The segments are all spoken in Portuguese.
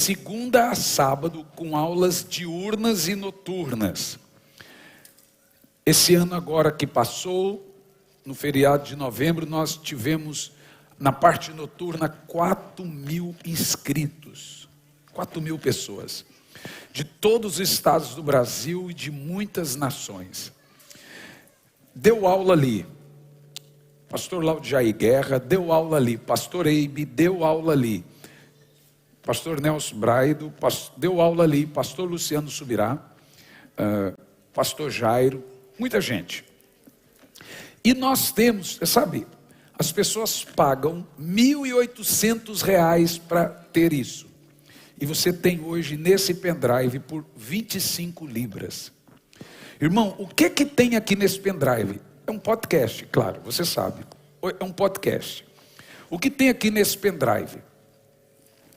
segunda a sábado, com aulas diurnas e noturnas. Esse ano agora que passou, no feriado de novembro, nós tivemos na parte noturna 4.000 inscritos. 4.000 pessoas. De todos os estados do Brasil e de muitas nações. Deu aula ali. Pastor Laudiaí Guerra deu aula ali. Pastor Eibe deu aula ali. Pastor Nelson Braido deu aula ali. Pastor Luciano Subirá. Pastor Jairo. Muita gente. E nós temos, sabe, as pessoas pagam R$1.800 para ter isso. E você tem hoje nesse pendrive por 25 libras. Irmão, o que tem aqui nesse pendrive? É um podcast, claro, você sabe. É um podcast. O que tem aqui nesse pendrive?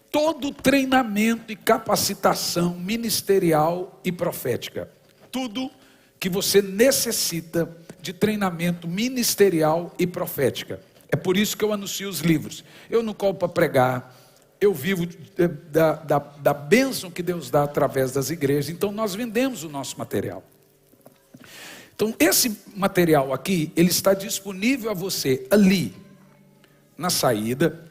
Todo treinamento e capacitação ministerial e profética. Tudo que você necessita de treinamento ministerial e profética. É por isso que eu anuncio os livros. Eu não cobro para pregar. Eu vivo da bênção que Deus dá através das igrejas. Então nós vendemos o nosso material. Então esse material aqui, ele está disponível a você ali, na saída.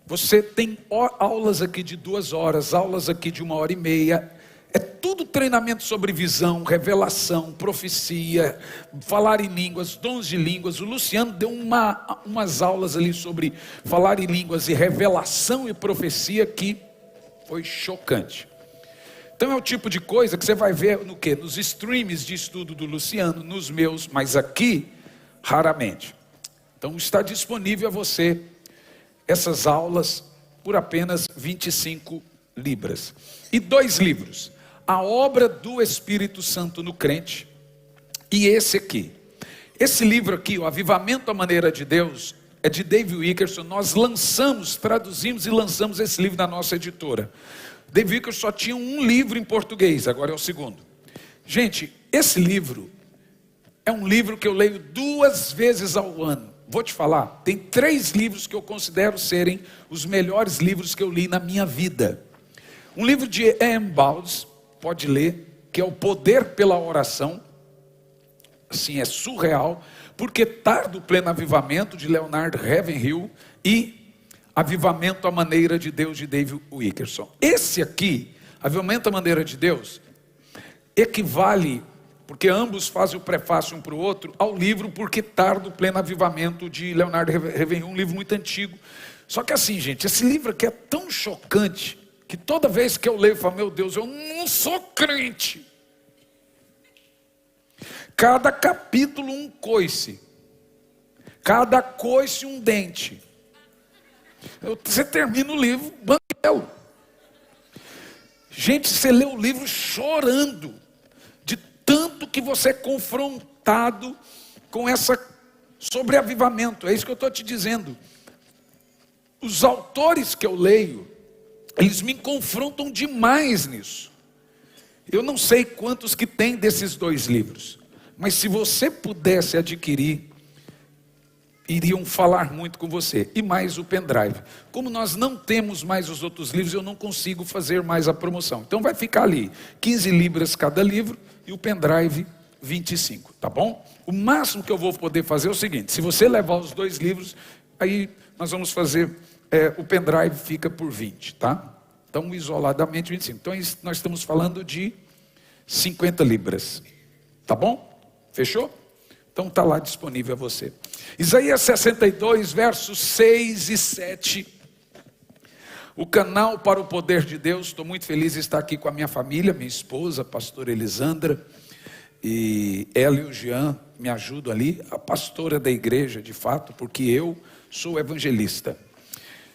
Você tem aulas aqui de 2 horas, aulas aqui de 1h30. É tudo treinamento sobre visão, revelação, profecia, falar em línguas, dons de línguas. O Luciano deu umas aulas ali sobre falar em línguas e revelação e profecia que foi chocante. Então é o tipo de coisa que você vai ver no quê? Nos streams de estudo do Luciano, nos meus, mas aqui, raramente. Então está disponível a você essas aulas por apenas 25 libras. E 2 livros. A obra do Espírito Santo no crente. E esse aqui. Esse livro aqui, o Avivamento à Maneira de Deus, é de David Wilkerson. Nós traduzimos e lançamos esse livro na nossa editora. David Wilkerson só tinha um livro em português, agora é o segundo. Gente, esse livro é um livro que eu leio 2 vezes ao ano. Vou te falar, tem 3 livros que eu considero serem os melhores livros que eu li na minha vida. Um livro de E.M. Bounds, pode ler, que é O Poder pela Oração. Assim, é surreal. Porque Tardo Pleno Avivamento, de Leonard Ravenhill, e Avivamento à Maneira de Deus, de David Wilkerson. Esse aqui, Avivamento à Maneira de Deus, equivale, porque ambos fazem o prefácio um para o outro, ao livro Porque Tardo Pleno Avivamento, de Leonard Ravenhill, um livro muito antigo. Só que assim, gente, esse livro aqui é tão chocante, que toda vez que eu leio, eu falo, meu Deus, eu não sou crente. Cada capítulo um coice. Cada coice um dente. Você termina o livro, banquelo. Gente, você lê o livro chorando, de tanto que você é confrontado com essa sobreavivamento. É isso que eu estou te dizendo. Os autores que eu leio, eles me confrontam demais nisso. Eu não sei quantos que tem desses 2 livros. Mas se você pudesse adquirir, iriam falar muito com você. E mais o pendrive. Como nós não temos mais os outros livros, eu não consigo fazer mais a promoção. Então vai ficar ali, 15 libras cada livro e o pendrive 25, tá bom? O máximo que eu vou poder fazer é o seguinte, se você levar os 2 livros, aí nós vamos fazer... o pendrive fica por 20, tá? Então, isoladamente 25. Então, nós estamos falando de 50 libras. Tá bom? Fechou? Então, está lá disponível a você. Isaías 62, versos 6 e 7. O canal para o poder de Deus. Estou muito feliz de estar aqui com a minha família, minha esposa, a pastora Elisandra. E ela e o Jean me ajudam ali. A pastora da igreja, de fato, porque eu sou evangelista.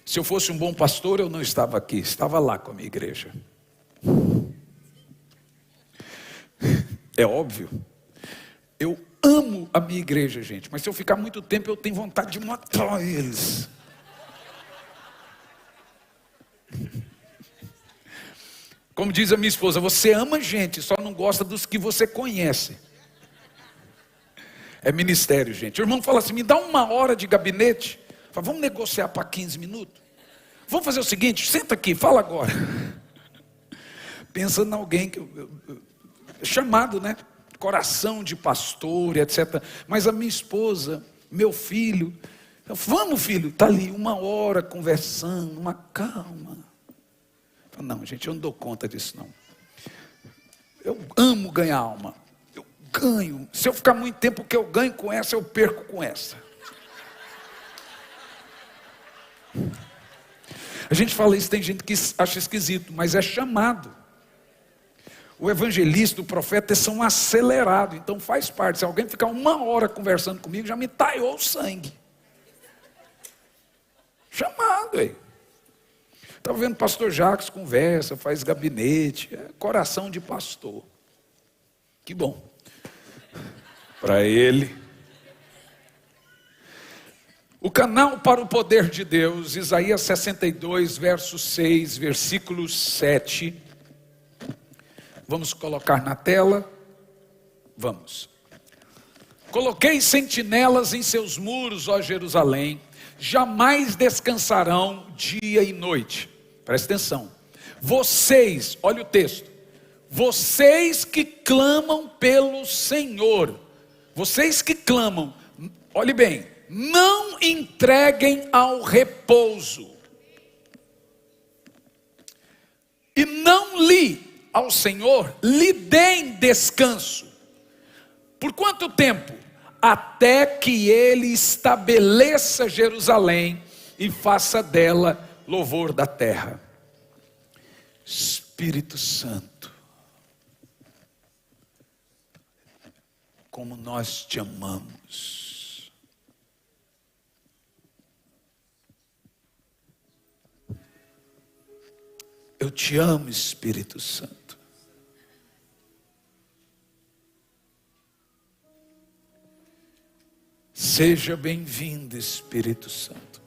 Se eu fosse um bom pastor, eu não estava aqui, estava lá com a minha igreja. É óbvio. Eu amo a minha igreja, gente, mas se eu ficar muito tempo, eu tenho vontade de matar eles. Como diz a minha esposa, você ama gente, só não gosta dos que você conhece. É ministério, gente. O irmão fala assim, me dá 1 hora de gabinete. Fala, vamos negociar para 15 minutos? Vamos fazer o seguinte, senta aqui, fala agora. Pensa em alguém que chamado, né? Coração de pastor, etc. Mas a minha esposa, meu filho, vamos filho, está ali 1 hora conversando, uma calma. Não, gente, eu não dou conta disso não. Eu amo ganhar alma. Eu ganho. Se eu ficar muito tempo, o que eu ganho com essa, eu perco com essa. A gente fala isso, tem gente que acha esquisito, mas é chamado. O evangelista, o profeta, são acelerados, então faz parte. Se alguém ficar 1 hora conversando comigo, já me taiou o sangue. Chamado, aí. Estava vendo o pastor Jacques, conversa, faz gabinete, é coração de pastor. Que bom. Para ele. O canal para o poder de Deus, Isaías 62, verso 6, versículo 7. Vamos colocar na tela? Vamos. Coloquei sentinelas em seus muros, ó Jerusalém, jamais descansarão dia e noite. Presta atenção. Vocês, olha o texto. Vocês que clamam pelo Senhor, vocês que clamam, olhe bem, não entreguem ao repouso. E não ao Senhor, lhe deem descanso. Por quanto tempo? Até que Ele estabeleça Jerusalém e faça dela louvor da terra. Espírito Santo, como nós te amamos. Eu te amo, Espírito Santo. Seja bem-vindo, Espírito Santo.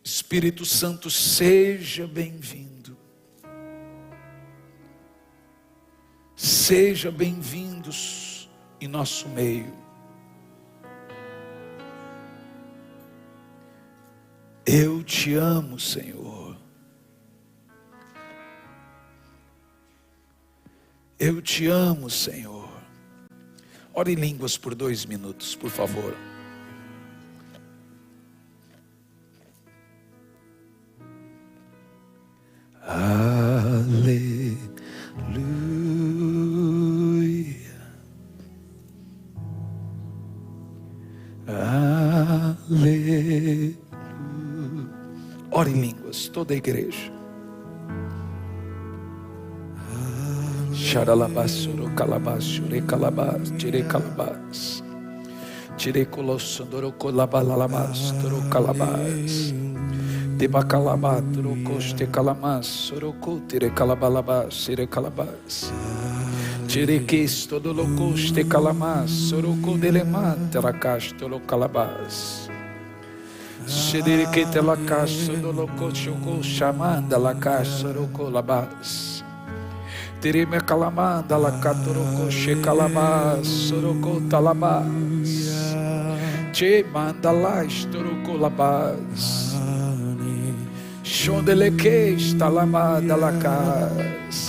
Espírito Santo, seja bem-vindo. Seja bem-vindos em nosso meio. Eu te amo, Senhor. Eu te amo, Senhor. Ore em línguas por 2 minutos, por favor. Aleluia. Aleluia. Ore em línguas, toda a igreja. Xaralabasuro calabasure calabas, tire calabas. Tire colossandoro colabalalabas, toro calabas. Tebacalabá, toro coste calamas, soroco, tire calabalabas, tire calabas. Tire quis todo locoste calamas, soroco delemante racastolo calabas. Tire que te la casa do loco choco chamanda la casa soroco labas. Tirime calamanda la catoroco che calabas, soroco talabas. Che manda lá estoroco labas. Chondele que está lamada la casa.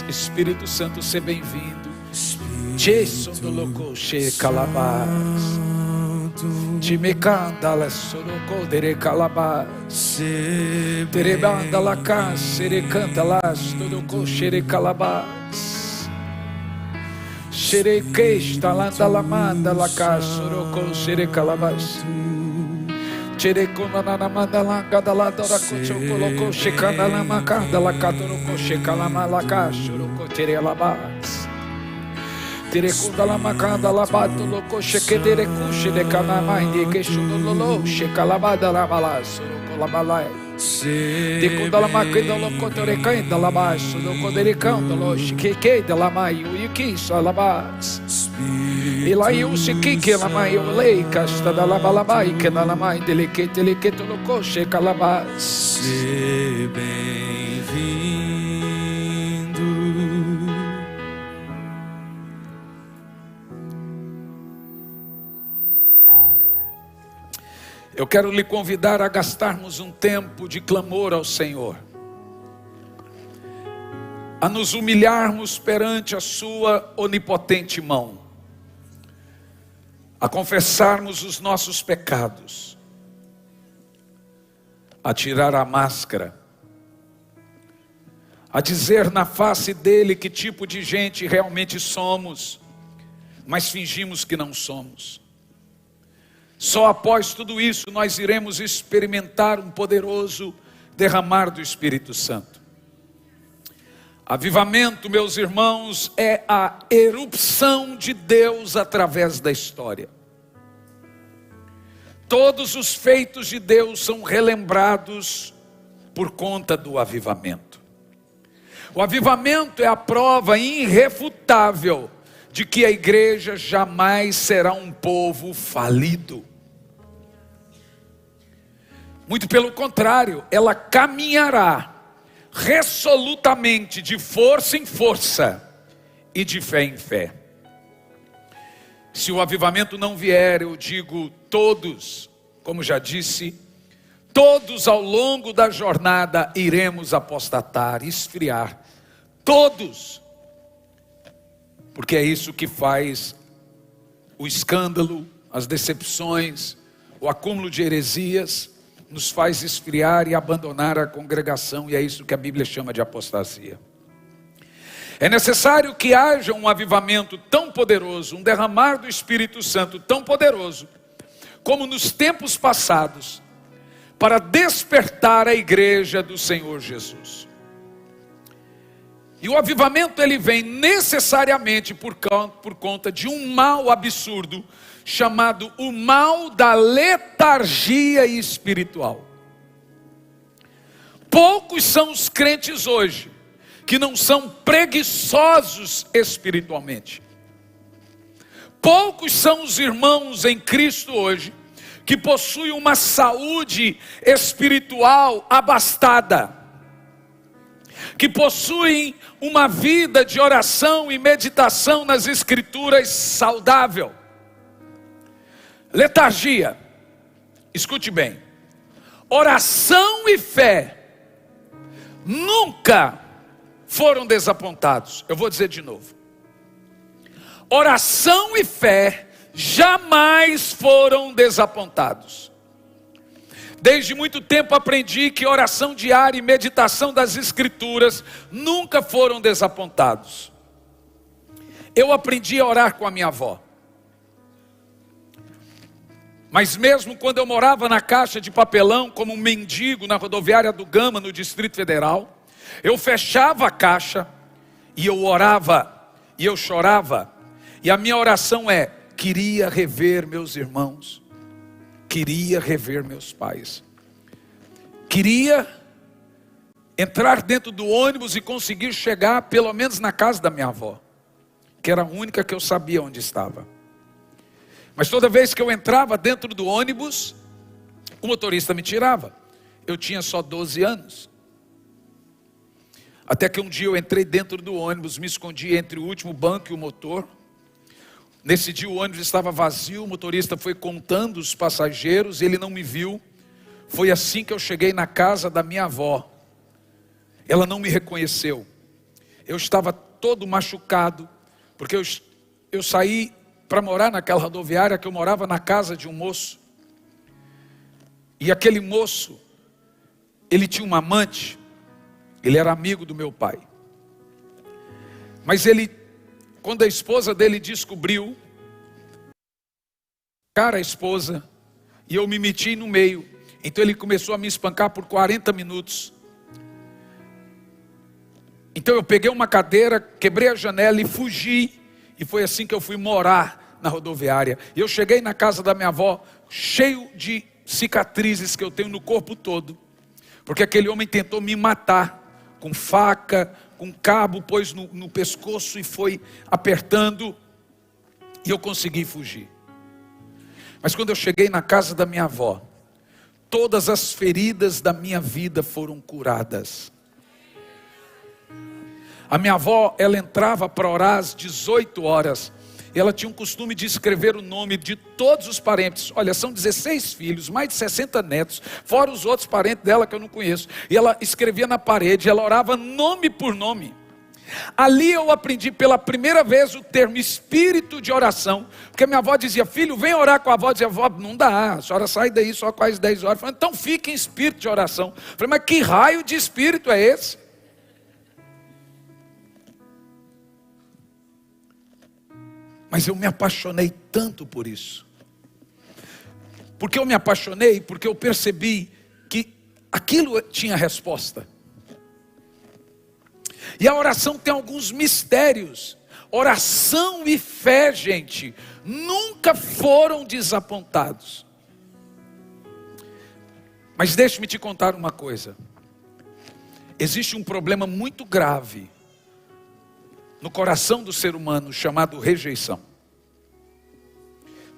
Espírito Santo, seja bem-vindo. Che sondoloco che calabas. Che me canta la soroco dere calabas. Tere banda la casa, sere canta la soroco che calabas. Xere que está lá da lamanda la casa, soroco xere calabas. Xere conana manda la gada la dora cocho coloco checana la macanda la catoroco checalama la casa, soroco tere alabas. Tere conda la macanda la bato loco cheque tere cuche de canama inde que chudolo checalabada la balas, soroco la balai. De quando ela maquida lo cotorecã da la baixo do coderecão da lo chique da la maio e que só la bas e lá eu chique que la maio lei casta da la balabai que na la mai dele que lo coche calabas. Bem-vindo. Eu quero lhe convidar a gastarmos um tempo de clamor ao Senhor. a nos humilharmos perante a sua onipotente mão, a confessarmos os nossos pecados, a tirar a máscara, a dizer na face dele que tipo de gente realmente somos, mas fingimos que não somos. Só após tudo isso nós iremos experimentar um poderoso derramar do Espírito Santo. Avivamento, meus irmãos, é a erupção de Deus através da história. Todos os feitos de Deus são relembrados por conta do avivamento. O avivamento é a prova irrefutável de que a igreja jamais será um povo falido. Muito pelo contrário, ela caminhará resolutamente de força em força e de fé em fé. Se o avivamento não vier, eu digo todos, como já disse, todos ao longo da jornada iremos apostatar, esfriar, todos, porque é isso que faz o escândalo, as decepções, o acúmulo de heresias, nos faz esfriar e abandonar a congregação, e é isso que a Bíblia chama de apostasia. É necessário que haja um avivamento tão poderoso, um derramar do Espírito Santo tão poderoso, como nos tempos passados, para despertar a igreja do Senhor Jesus. E o avivamento ele vem necessariamente por conta de um mal absurdo, chamado o mal da letargia espiritual. Poucos são os crentes hoje que não são preguiçosos espiritualmente. Poucos são os irmãos em Cristo hoje que possuem uma saúde espiritual abastada, que possuem uma vida de oração e meditação nas Escrituras saudável. Letargia, escute bem, oração e fé nunca foram desapontados. Eu vou dizer de novo, oração e fé jamais foram desapontados. Desde muito tempo aprendi que oração diária e meditação das Escrituras nunca foram desapontados. Eu aprendi a orar com a minha avó. Mas mesmo quando eu morava na caixa de papelão, como um mendigo na rodoviária do Gama, no Distrito Federal, eu fechava a caixa, e eu orava, e eu chorava, e a minha oração é, queria rever meus irmãos, queria rever meus pais, queria entrar dentro do ônibus e conseguir chegar pelo menos na casa da minha avó, que era a única que eu sabia onde estava. Mas toda vez que eu entrava dentro do ônibus, o motorista me tirava. Eu tinha só 12 anos. Até que um dia eu entrei dentro do ônibus, me escondi entre o último banco e o motor. Nesse dia o ônibus estava vazio, o motorista foi contando os passageiros, ele não me viu. Foi assim que eu cheguei na casa da minha avó. Ela não me reconheceu. Eu estava todo machucado, porque eu saí para morar naquela rodoviária, que eu morava na casa de um moço. E aquele moço, ele tinha uma amante, ele era amigo do meu pai. Mas ele, quando a esposa dele descobriu, cara a esposa, e eu me meti no meio, então ele começou a me espancar por 40 minutos. Então eu peguei uma cadeira, quebrei a janela e fugi. E foi assim que eu fui morar na rodoviária. E eu cheguei na casa da minha avó, cheio de cicatrizes que eu tenho no corpo todo. Porque aquele homem tentou me matar, com faca, com cabo, pôs no pescoço e foi apertando. E eu consegui fugir. Mas quando eu cheguei na casa da minha avó, todas as feridas da minha vida foram curadas. A minha avó, ela entrava para orar às 18 horas. E ela tinha um costume de escrever o nome de todos os parentes. Olha, são 16 filhos, mais de 60 netos, fora os outros parentes dela que eu não conheço. E ela escrevia na parede, ela orava nome por nome. Ali eu aprendi pela primeira vez o termo espírito de oração, porque minha avó dizia: filho, vem orar com a avó. Eu dizia: avó, não dá, a senhora sai daí só quase 10 horas. Eu falei: então fique em espírito de oração. Eu falei: mas que raio de espírito é esse? Mas eu me apaixonei tanto por isso. Porque eu me apaixonei, porque eu percebi que aquilo tinha resposta. E a oração tem alguns mistérios. Oração e fé, gente, nunca foram desapontados. Mas deixe-me te contar uma coisa. Existe um problema muito grave no coração do ser humano, chamado rejeição.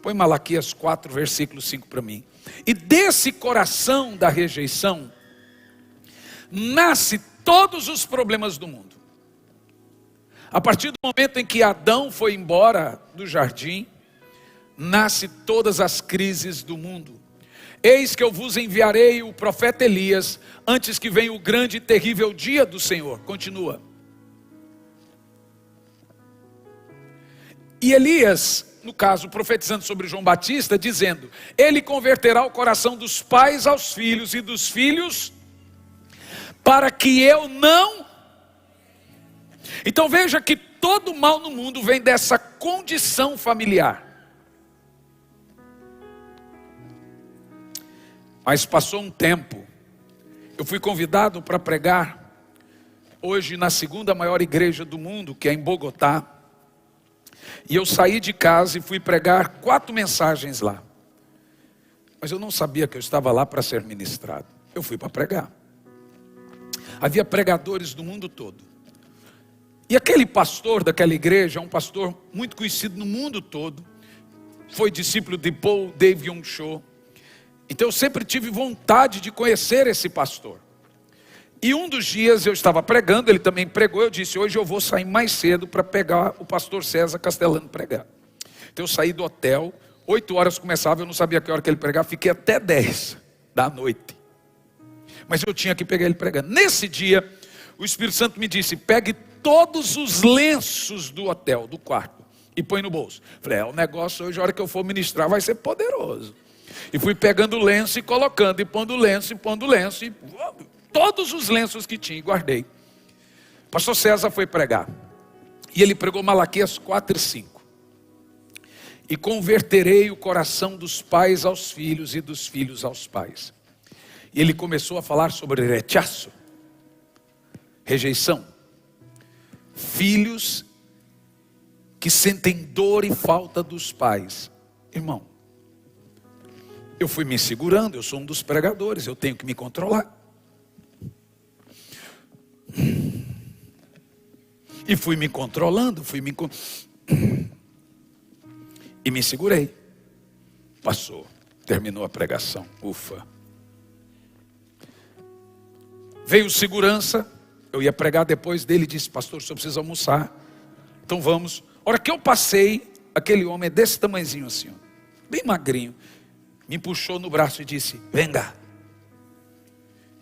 Põe Malaquias 4, versículo 5 para mim. E desse coração da rejeição nasce todos os problemas do mundo. A partir do momento em que Adão foi embora do jardim, nasce todas as crises do mundo. Eis que eu vos enviarei o profeta Elias, antes que venha o grande e terrível dia do Senhor. Continua. E Elias, no caso, profetizando sobre João Batista, dizendo: ele converterá o coração dos pais aos filhos e dos filhos, para que eu não... Então veja que todo mal no mundo vem dessa condição familiar. Mas passou um tempo, eu fui convidado para pregar, hoje na segunda maior igreja do mundo, que é em Bogotá. E eu saí de casa e fui pregar 4 mensagens lá. Mas eu não sabia que eu estava lá para ser ministrado. Eu fui para pregar. Havia pregadores do mundo todo. E aquele pastor daquela igreja, um pastor muito conhecido no mundo todo, foi discípulo de Paul David-Yong-Cho. Então eu sempre tive vontade de conhecer esse pastor. E um dos dias eu estava pregando, ele também pregou, eu disse: hoje eu vou sair mais cedo para pegar o pastor César Castellano pregar. Então eu saí do hotel, 8 horas começava, eu não sabia que hora que ele pregava, fiquei até 10 da noite. Mas eu tinha que pegar ele pregando. Nesse dia, o Espírito Santo me disse: pegue todos os lenços do hotel, do quarto, e põe no bolso. Falei: o negócio hoje, a hora que eu for ministrar, vai ser poderoso. E fui pegando o lenço e colocando, e pondo o lenço, e pondo o lenço, e todos os lenços que tinha, e guardei. Pastor César foi pregar, e ele pregou Malaquias 4 e 5. E converterei o coração dos pais aos filhos, e dos filhos aos pais. E ele começou a falar sobre rechaço, rejeição. Filhos que sentem dor e falta dos pais. Irmão, eu fui me segurando, eu sou um dos pregadores, eu tenho que me controlar. E fui me controlando, e me segurei. Passou, terminou a pregação, ufa. Veio o segurança, eu ia pregar depois dele, disse: pastor, o senhor precisa almoçar, então vamos. A hora que eu passei, aquele homem é desse tamanhozinho assim, ó, bem magrinho, me puxou no braço e disse: venga,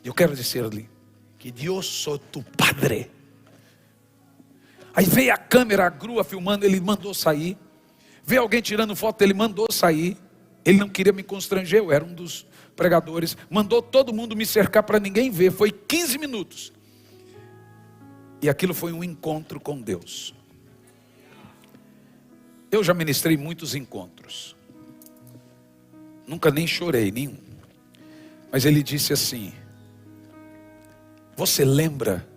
eu quero dizer-lhe que Deus sou tu padre. Aí veio a câmera, a grua filmando, ele mandou sair. Veio alguém tirando foto, ele mandou sair. Ele não queria me constranger, eu era um dos pregadores. Mandou todo mundo me cercar para ninguém ver. Foi 15 minutos. E aquilo foi um encontro com Deus. Eu já ministrei muitos encontros. Nunca nem chorei, nenhum. Mas ele disse assim: você lembra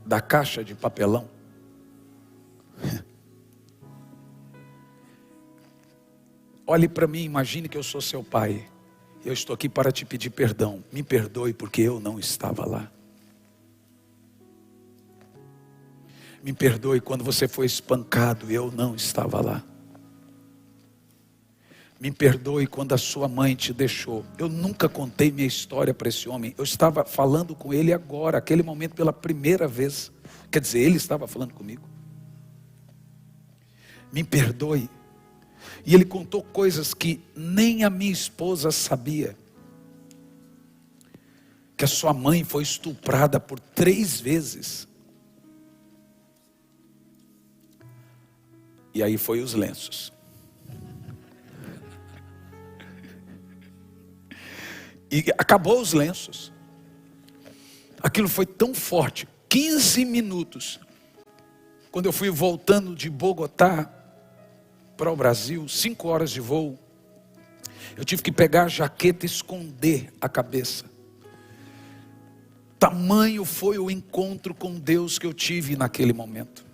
da caixa de papelão? Olhe para mim, imagine que eu sou seu pai. Eu estou aqui para te pedir perdão. Me perdoe porque eu não estava lá. Me perdoe quando você foi espancado, eu não estava lá. Me perdoe quando a sua mãe te deixou. Eu nunca contei minha história para esse homem. Eu estava falando com ele agora, aquele momento pela primeira vez. Quer dizer, ele estava falando comigo. Me perdoe. E ele contou coisas que nem a minha esposa sabia. Que a sua mãe foi estuprada por 3 vezes. E aí foi os lenços. E acabou os lenços. Aquilo foi tão forte. 15 minutos. Quando eu fui voltando de Bogotá para o Brasil, 5 horas de voo, eu tive que pegar a jaqueta e esconder a cabeça. Tamanho foi o encontro com Deus que eu tive naquele momento.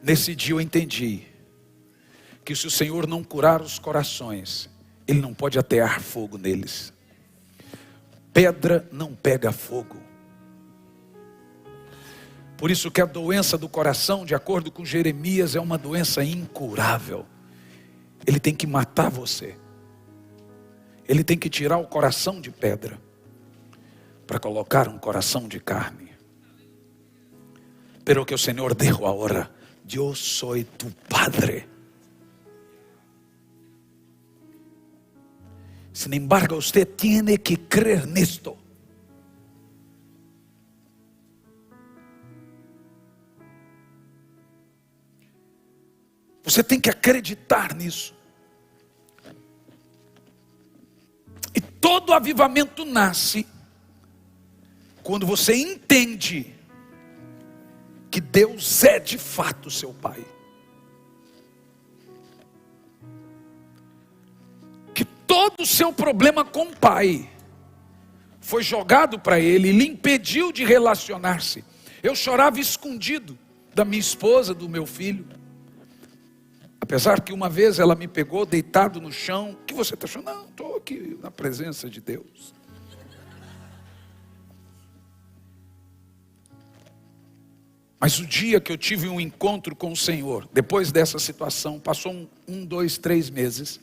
Nesse dia eu entendi que se o Senhor não curar os corações, Ele não pode atear fogo neles. Pedra não pega fogo. Por isso que a doença do coração, de acordo com Jeremias, é uma doença incurável. Ele tem que matar você. Ele tem que tirar o coração de pedra para colocar um coração de carne. Pero que o Senhor dijo ahora: yo soy tu Padre. Sin embargo, usted tiene que creer nisto. Você tem que acreditar nisso. E todo avivamento nasce quando você entende que Deus é de fato seu Pai. Que todo o seu problema com o Pai foi jogado para Ele e lhe impediu de relacionar-se. Eu chorava escondido da minha esposa, do meu filho. Apesar que uma vez ela me pegou deitado no chão. O que você está achando? Não, estou aqui na presença de Deus. Mas o dia que eu tive um encontro com o Senhor, depois dessa situação, passou 1, 2, 3 meses.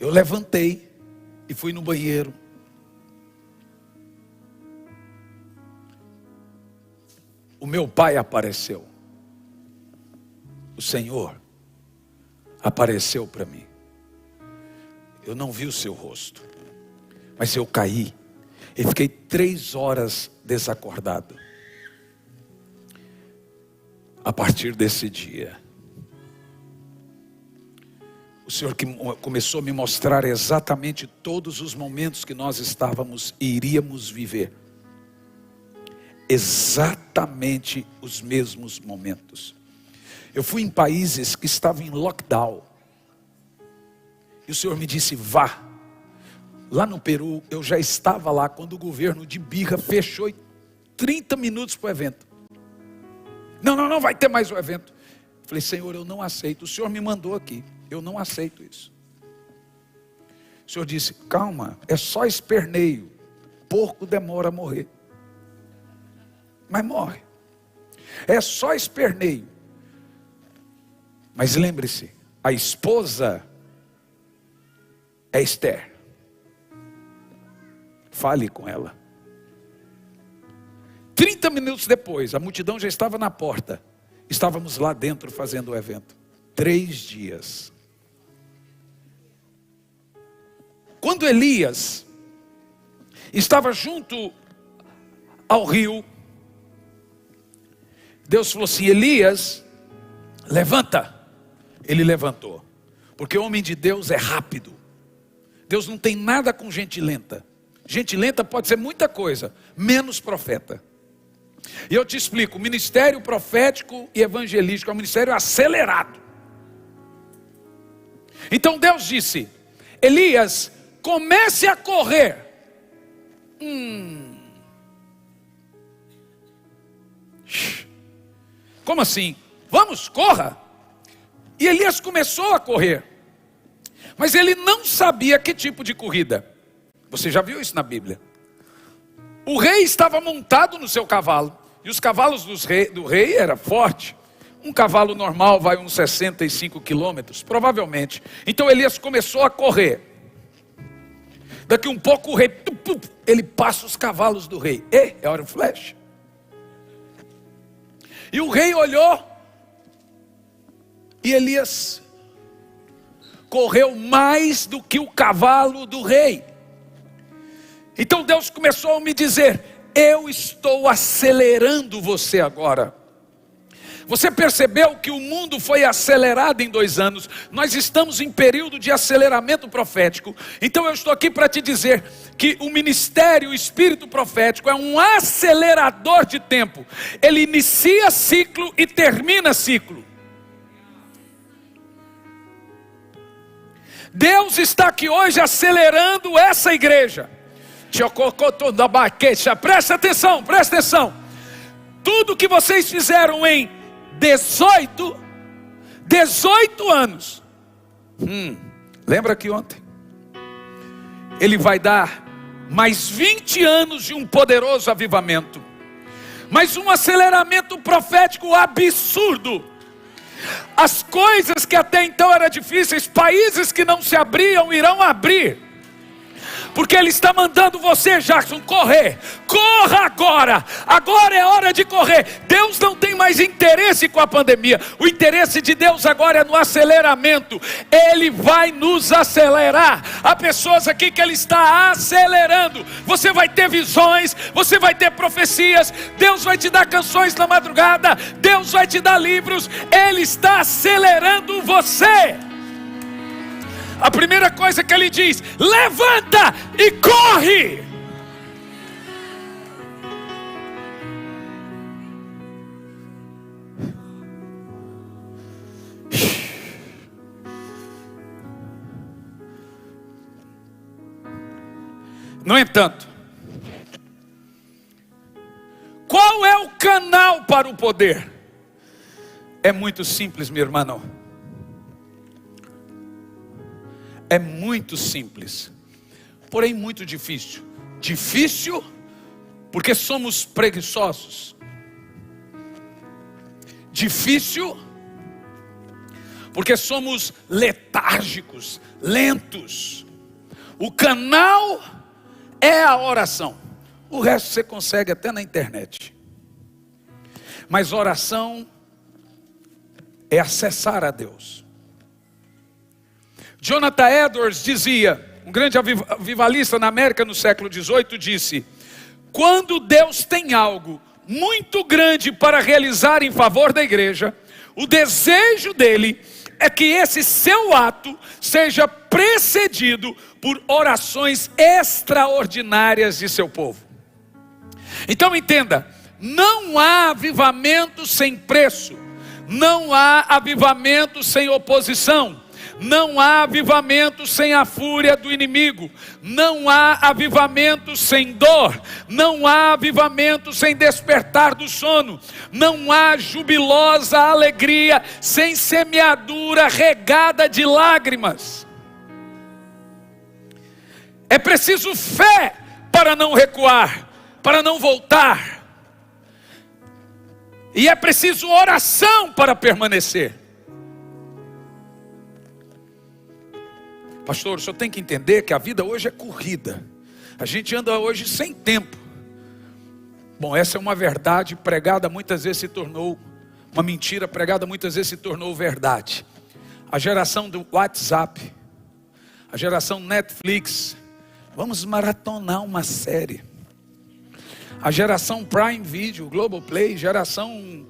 Eu levantei e fui no banheiro. O meu pai apareceu. O Senhor apareceu para mim. Eu não vi o seu rosto, mas eu caí e fiquei 3 horas desacordado. A partir desse dia, o Senhor que começou a me mostrar exatamente todos os momentos que nós estávamos e iríamos viver. Exatamente os mesmos momentos. Eu fui em países que estavam em lockdown. E o Senhor me disse: vá. Lá no Peru, eu já estava lá quando o governo de birra fechou 30 minutos para o evento. Não vai ter mais o evento. Eu falei: Senhor, eu não aceito. O Senhor me mandou aqui. Eu não aceito isso. O Senhor disse: calma, é só esperneio. Porco demora a morrer. Mas morre. É só esperneio. Mas lembre-se, a esposa é Esther. Fale com ela. 30 minutos depois, a multidão já estava na porta. Estávamos lá dentro fazendo o evento. 3 dias. Quando Elias estava junto ao rio, Deus falou assim: Elias, levanta. Ele levantou, porque o homem de Deus é rápido. Deus não tem nada com gente lenta. Gente lenta pode ser muita coisa, menos profeta. E eu te explico: o ministério profético e evangelístico é um ministério acelerado. Então Deus disse: Elias, comece a correr. Como assim? Vamos, corra. E Elias começou a correr. Mas ele não sabia que tipo de corrida. Você já viu isso na Bíblia? O rei estava montado no seu cavalo. E os cavalos do rei era forte. Um cavalo normal vai uns 65 quilômetros, provavelmente. Então Elias começou a correr. Daqui um pouco o rei, ele passa os cavalos do rei. Era um flash. E o rei olhou. E Elias correu mais do que o cavalo do rei. Então Deus começou a me dizer: eu estou acelerando você agora. Você percebeu que o mundo foi acelerado em 2 anos? Nós estamos em período de aceleramento profético. Então eu estou aqui para te dizer que o ministério, o espírito profético é um acelerador de tempo. Ele inicia ciclo e termina ciclo. Deus está aqui hoje acelerando essa igreja. Presta atenção. Tudo que vocês fizeram em 18 anos. Lembra que ontem? Ele vai dar mais 20 anos de um poderoso avivamento. Mas um aceleramento profético absurdo. As coisas que até então eram difíceis, países que não se abriam, irão abrir. Porque Ele está mandando você, Jackson, correr. Corra agora. Agora é hora de correr. Deus não tem mais interesse com a pandemia. O interesse de Deus agora é no aceleramento. Ele vai nos acelerar. Há pessoas aqui que Ele está acelerando. Você vai ter visões, você vai ter profecias. Deus vai te dar canções na madrugada. Deus vai te dar livros. Ele está acelerando você. A primeira coisa que Ele diz: levanta e corre. No entanto, qual é o canal para o poder? É muito simples, minha irmã, não. É muito simples, porém muito difícil. Difícil porque somos preguiçosos. Difícil porque somos letárgicos, lentos. O canal é a oração. O resto você consegue até na internet. Mas oração é acessar a Deus. Jonathan Edwards dizia, um grande avivalista na América no século XVIII, disse: quando Deus tem algo muito grande para realizar em favor da igreja, o desejo dele é que esse seu ato seja precedido por orações extraordinárias de seu povo. Então entenda, não há avivamento sem preço, não há avivamento sem oposição. Não há avivamento sem a fúria do inimigo. Não há avivamento sem dor. Não há avivamento sem despertar do sono. Não há jubilosa alegria sem semeadura regada de lágrimas. É preciso fé para não recuar, para não voltar. E é preciso oração para permanecer. Pastor, o senhor tem que entender que a vida hoje é corrida. A gente anda hoje sem tempo. Bom, essa é uma verdade pregada muitas vezes se tornou uma mentira, pregada muitas vezes se tornou verdade. A geração do WhatsApp, a geração Netflix, vamos maratonar uma série. A geração Prime Video, Globoplay, geração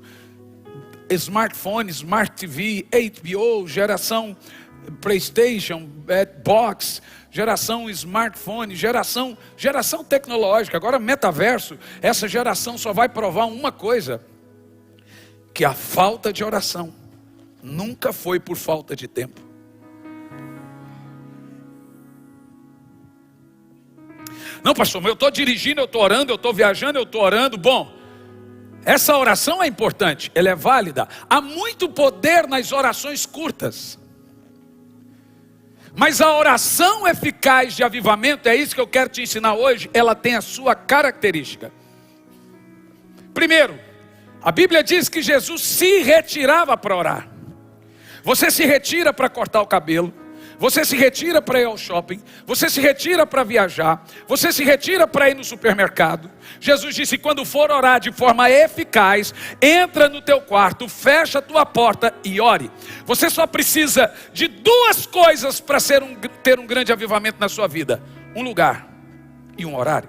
smartphone, Smart TV, HBO, geração PlayStation, Xbox, geração smartphone, geração tecnológica, agora metaverso. Essa geração só vai provar uma coisa: que a falta de oração nunca foi por falta de tempo. Não, pastor, mas eu estou dirigindo, eu estou orando, eu estou viajando, eu estou orando. Bom, essa oração é importante, ela é válida. Há muito poder nas orações curtas. Mas a oração eficaz de avivamento, é isso que eu quero te ensinar hoje, ela tem a sua característica. Primeiro, a Bíblia diz que Jesus se retirava para orar. Você se retira para cortar o cabelo, você se retira para ir ao shopping, você se retira para viajar, você se retira para ir no supermercado. Jesus disse: quando for orar de forma eficaz, entra no teu quarto, fecha a tua porta e ore. Você só precisa de 2 coisas para ter um grande avivamento na sua vida: um lugar e um horário.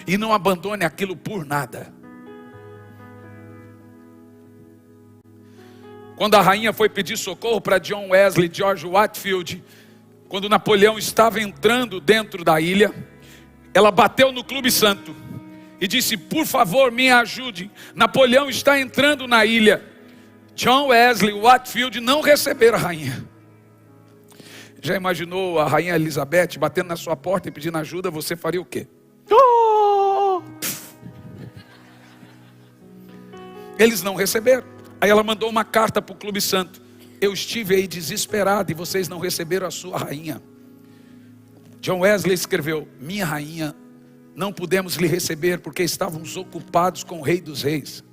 E não abandone aquilo por nada. Quando a rainha foi pedir socorro para John Wesley, George Whitefield, quando Napoleão estava entrando dentro da ilha, ela bateu no Clube Santo e disse: por favor, me ajude, Napoleão está entrando na ilha. John Wesley e Whitefield não receberam a rainha. Já imaginou a rainha Elizabeth batendo na sua porta e pedindo ajuda? Você faria o quê? Oh! Eles não receberam. Aí ela mandou uma carta para o Clube Santo: eu estive aí desesperado e vocês não receberam a sua rainha. John Wesley escreveu: minha rainha, não pudemos lhe receber porque estávamos ocupados com o Rei dos Reis.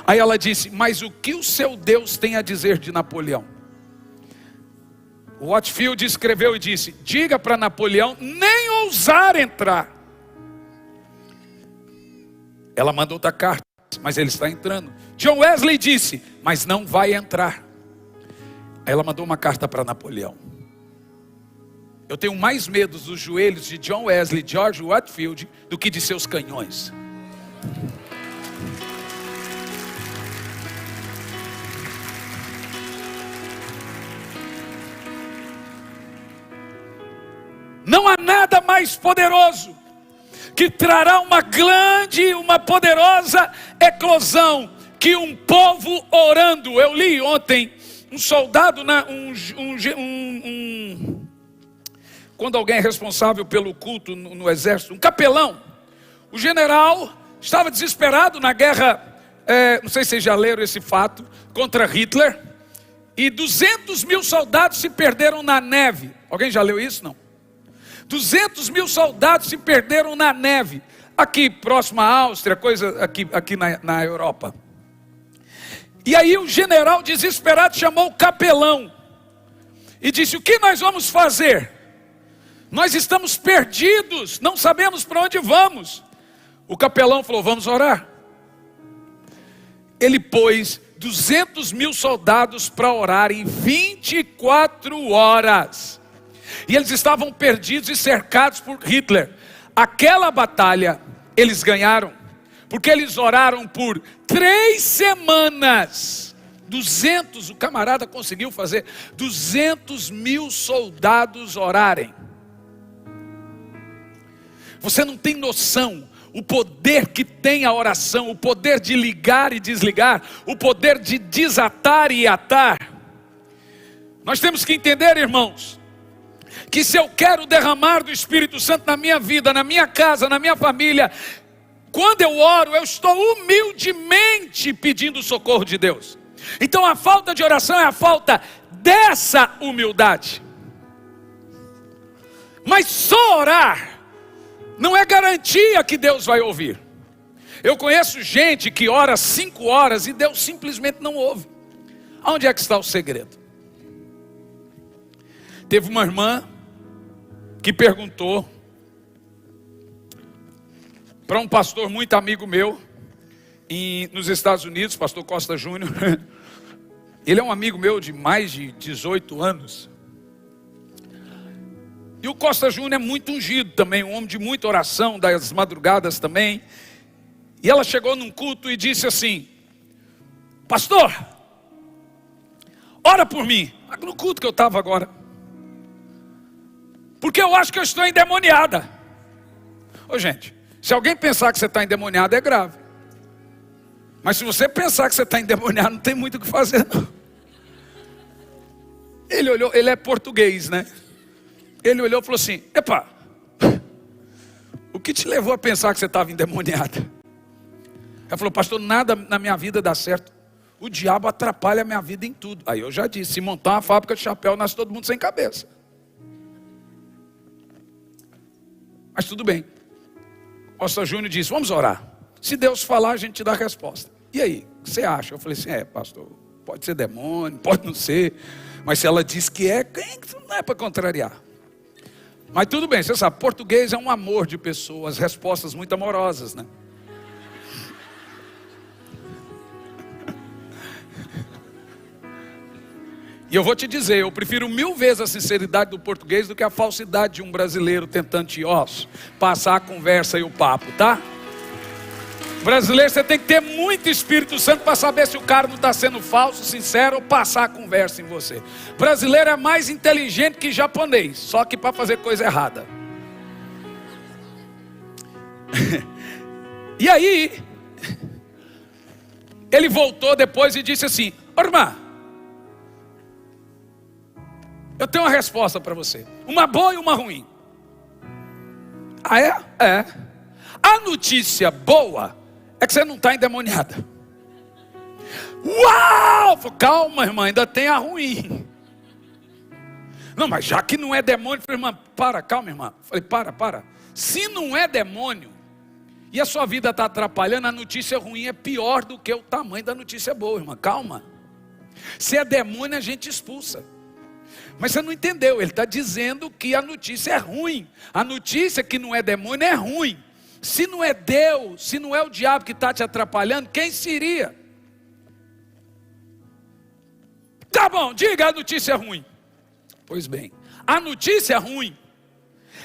Aí ela disse: mas o que o seu Deus tem a dizer de Napoleão? O Whitefield escreveu e disse: diga para Napoleão nem ousar entrar. Ela mandou outra carta: mas ele está entrando. John Wesley disse: mas não vai entrar. Aí ela mandou uma carta para Napoleão: eu tenho mais medo dos joelhos de John Wesley, George Whitefield, do que de seus canhões. Não há nada mais poderoso que trará uma poderosa eclosão que um povo orando. Eu li ontem um soldado, quando alguém é responsável pelo culto no exército, um capelão. O general estava desesperado na guerra, não sei se vocês já leram esse fato, contra Hitler. E 200 mil soldados se perderam na neve. Alguém já leu isso? Não. 200 mil soldados se perderam na neve, aqui próximo à Áustria, coisa aqui na Europa. E aí o general desesperado chamou o capelão e disse: o que nós vamos fazer? Nós estamos perdidos, não sabemos para onde vamos. O capelão falou: vamos orar. Ele pôs 200 mil soldados para orar em 24 horas. E eles estavam perdidos e cercados por Hitler. Aquela batalha eles ganharam, porque eles oraram por 3 semanas. O camarada conseguiu fazer 200 mil soldados orarem. Você não tem noção o poder que tem a oração, o poder de ligar e desligar, o poder de desatar e atar. Nós temos que entender, irmãos, que se eu quero derramar do Espírito Santo na minha vida, na minha casa, na minha família, quando eu oro, eu estou humildemente pedindo o socorro de Deus. Então a falta de oração é a falta dessa humildade. Mas só orar não é garantia que Deus vai ouvir. Eu conheço gente que ora 5 horas e Deus simplesmente não ouve. Onde é que está o segredo? Teve uma irmã que perguntou para um pastor muito amigo meu nos Estados Unidos, pastor Costa Júnior. Ele é um amigo meu de mais de 18 anos. E o Costa Júnior é muito ungido também, um homem de muita oração, das madrugadas também. E ela chegou num culto e disse assim: pastor, ora por mim. No culto que eu estava agora, porque eu acho que eu estou endemoniada. Ô gente, se alguém pensar que você está endemoniado é grave. Mas se você pensar que você está endemoniado, não tem muito o que fazer não. Ele olhou, ele é português, né? Ele olhou e falou assim: epa, o que te levou a pensar que você estava endemoniada? Ela falou: pastor, nada na minha vida dá certo. O diabo atrapalha a minha vida em tudo. Aí eu já disse: se montar uma fábrica de chapéu, nasce todo mundo sem cabeça. Mas tudo bem. Costa Júnior disse: vamos orar. Se Deus falar, a gente te dá a resposta. E aí, o que você acha? Eu falei assim: pastor, pode ser demônio, pode não ser. Mas se ela diz que não é para contrariar. Mas tudo bem, você sabe, português é um amor de pessoas, respostas muito amorosas, né? E eu vou te dizer, eu prefiro 1000 vezes a sinceridade do português do que a falsidade de um brasileiro tentando passar a conversa e o papo, tá? Brasileiro, você tem que ter muito Espírito Santo para saber se o cara não está sendo falso, sincero, ou passar a conversa em você. Brasileiro é mais inteligente que japonês, só que para fazer coisa errada. E aí, ele voltou depois e disse assim: ô irmã, eu tenho uma resposta para você, uma boa e uma ruim. Ah é? É. A notícia boa é que você não está endemoniada. Uau! Calma, irmã, ainda tem a ruim. Não, mas já que não é demônio, falei, irmã, calma, irmã. Falei, para. Se não é demônio e a sua vida está atrapalhando, a notícia ruim é pior do que o tamanho da notícia boa, irmã. Calma. Se é demônio, a gente expulsa. Mas você não entendeu, ele está dizendo que a notícia é ruim. A notícia que não é demônio é ruim. Se não é Deus, se não é o diabo que está te atrapalhando, quem seria? Tá bom, diga a notícia ruim. Pois bem, a notícia ruim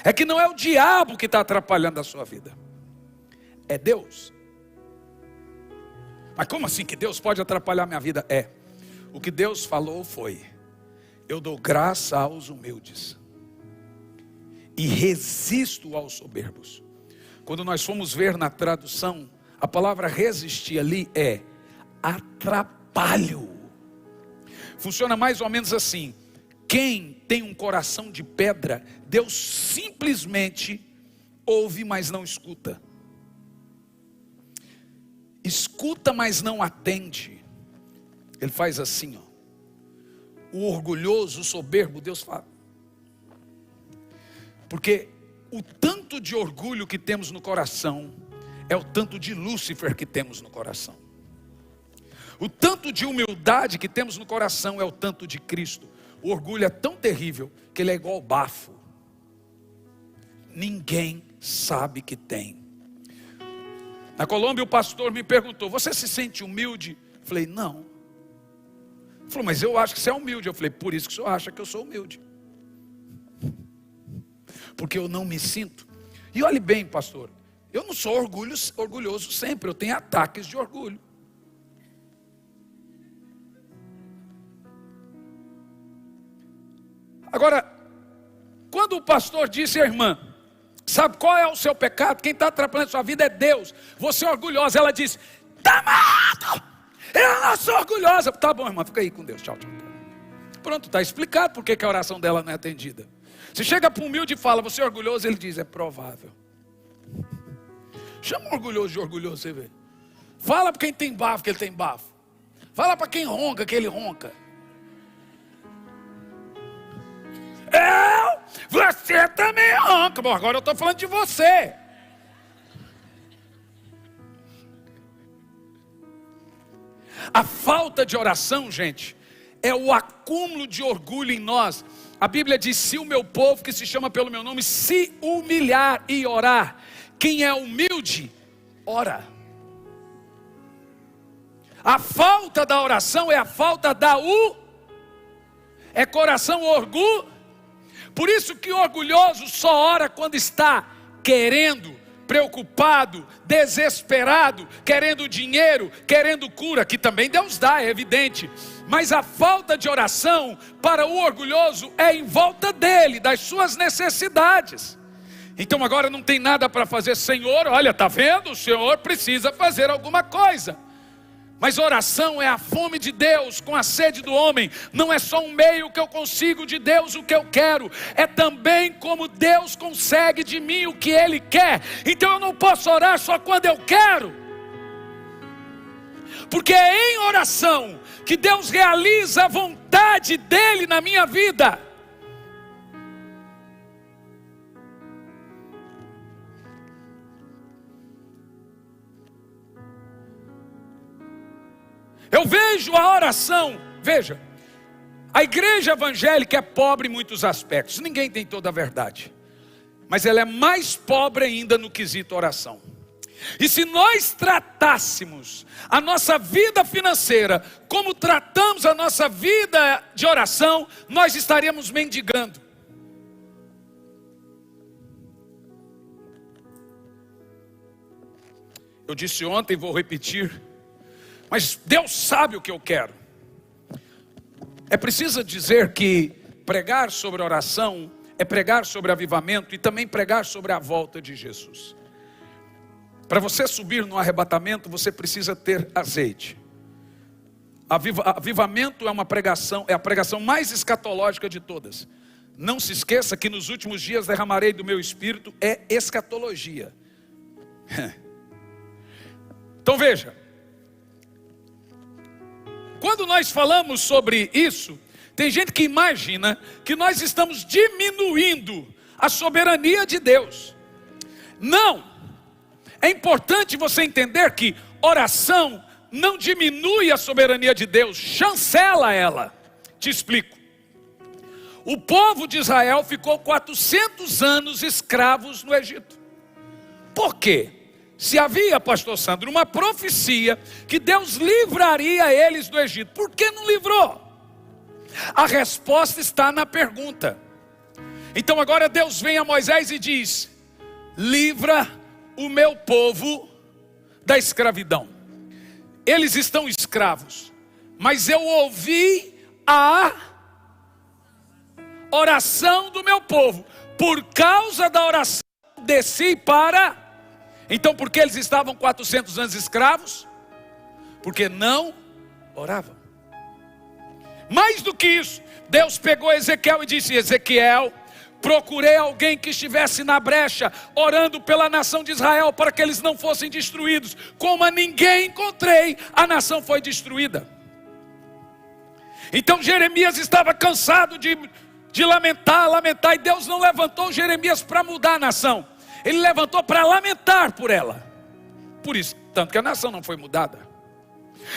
é que não é o diabo que está atrapalhando a sua vida, é Deus. Mas como assim que Deus pode atrapalhar a minha vida? O que Deus falou foi: eu dou graça aos humildes e resisto aos soberbos. Quando nós fomos ver na tradução, a palavra resistir ali é atrapalho. Funciona mais ou menos assim: quem tem um coração de pedra, Deus simplesmente ouve, mas não escuta. Escuta, mas não atende. Ele faz assim, ó. O orgulhoso, o soberbo, Deus fala. Porque o tanto de orgulho que temos no coração é o tanto de Lúcifer que temos no coração. O tanto de humildade que temos no coração é o tanto de Cristo. O orgulho é tão terrível que ele é igual ao bafo. Ninguém sabe que tem. Na Colômbia o pastor me perguntou: você se sente humilde? Eu falei, não. Ele falou, mas eu acho que você é humilde. Eu falei, por isso que o senhor acha que eu sou humilde. Porque eu não me sinto. E olhe bem, pastor, eu não sou orgulhoso sempre, eu tenho ataques de orgulho. Agora, quando o pastor disse à irmã: sabe qual é o seu pecado? Quem está atrapalhando a sua vida é Deus. Você é orgulhosa. Ela disse: damado, eu não sou orgulhosa. Tá bom, irmã, fica aí com Deus, tchau. Pronto, está explicado porque que a oração dela não é atendida. Você chega para um humilde e fala: você é orgulhoso? Ele diz: é provável. Chama um orgulhoso de orgulhoso, você vê. Fala para quem tem bafo que ele tem bafo. Fala para quem ronca que ele ronca. Você também ronca. Bom, agora eu estou falando de você. A falta de oração, gente, é o acúmulo de orgulho em nós. A Bíblia diz: se o meu povo que se chama pelo meu nome se humilhar e orar. Quem é humilde, ora. A falta da oração é a falta é coração orgulho. Por isso que o orgulhoso só ora quando está querendo, preocupado, desesperado, querendo dinheiro, querendo cura, que também Deus dá, é evidente. Mas a falta de oração para o orgulhoso é em volta dele, das suas necessidades. Então agora não tem nada para fazer. Senhor, olha, está vendo? O Senhor precisa fazer alguma coisa. Mas oração é a fome de Deus com a sede do homem. Não é só um meio que eu consigo de Deus o que eu quero. É também como Deus consegue de mim o que Ele quer. Então eu não posso orar só quando eu quero. Porque é em oração que Deus realiza a vontade dEle na minha vida. Eu vejo a oração, veja, a igreja evangélica é pobre em muitos aspectos, ninguém tem toda a verdade, mas ela é mais pobre ainda no quesito oração. E se nós tratássemos a nossa vida financeira como tratamos a nossa vida de oração, nós estaríamos mendigando. Eu disse ontem, vou repetir, mas Deus sabe o que eu quero. É preciso dizer que pregar sobre oração é pregar sobre avivamento e também pregar sobre a volta de Jesus. Para você subir no arrebatamento, você precisa ter azeite. Avivamento é uma pregação, é a pregação mais escatológica de todas. Não se esqueça que nos últimos dias derramarei do meu espírito, é escatologia. Então veja, quando nós falamos sobre isso, tem gente que imagina que nós estamos diminuindo a soberania de Deus. Não! É importante você entender que oração não diminui a soberania de Deus, chancela ela. Te explico. O povo de Israel ficou 400 anos escravos no Egito. Por quê? Se havia, pastor Sandro, uma profecia que Deus livraria eles do Egito, por que não livrou? A resposta está na pergunta. Então agora Deus vem a Moisés e diz: livra o meu povo da escravidão. Eles estão escravos, mas eu ouvi a oração do meu povo. Por causa da oração desci para... Então por que eles estavam 400 anos escravos? Porque não oravam. Mais do que isso, Deus pegou Ezequiel e disse: Ezequiel, procurei alguém que estivesse na brecha, orando pela nação de Israel, para que eles não fossem destruídos. Como a ninguém encontrei, a nação foi destruída. Então Jeremias estava cansado de lamentar, e Deus não levantou Jeremias para mudar a nação. Ele levantou para lamentar por ela. Por isso, tanto que a nação não foi mudada.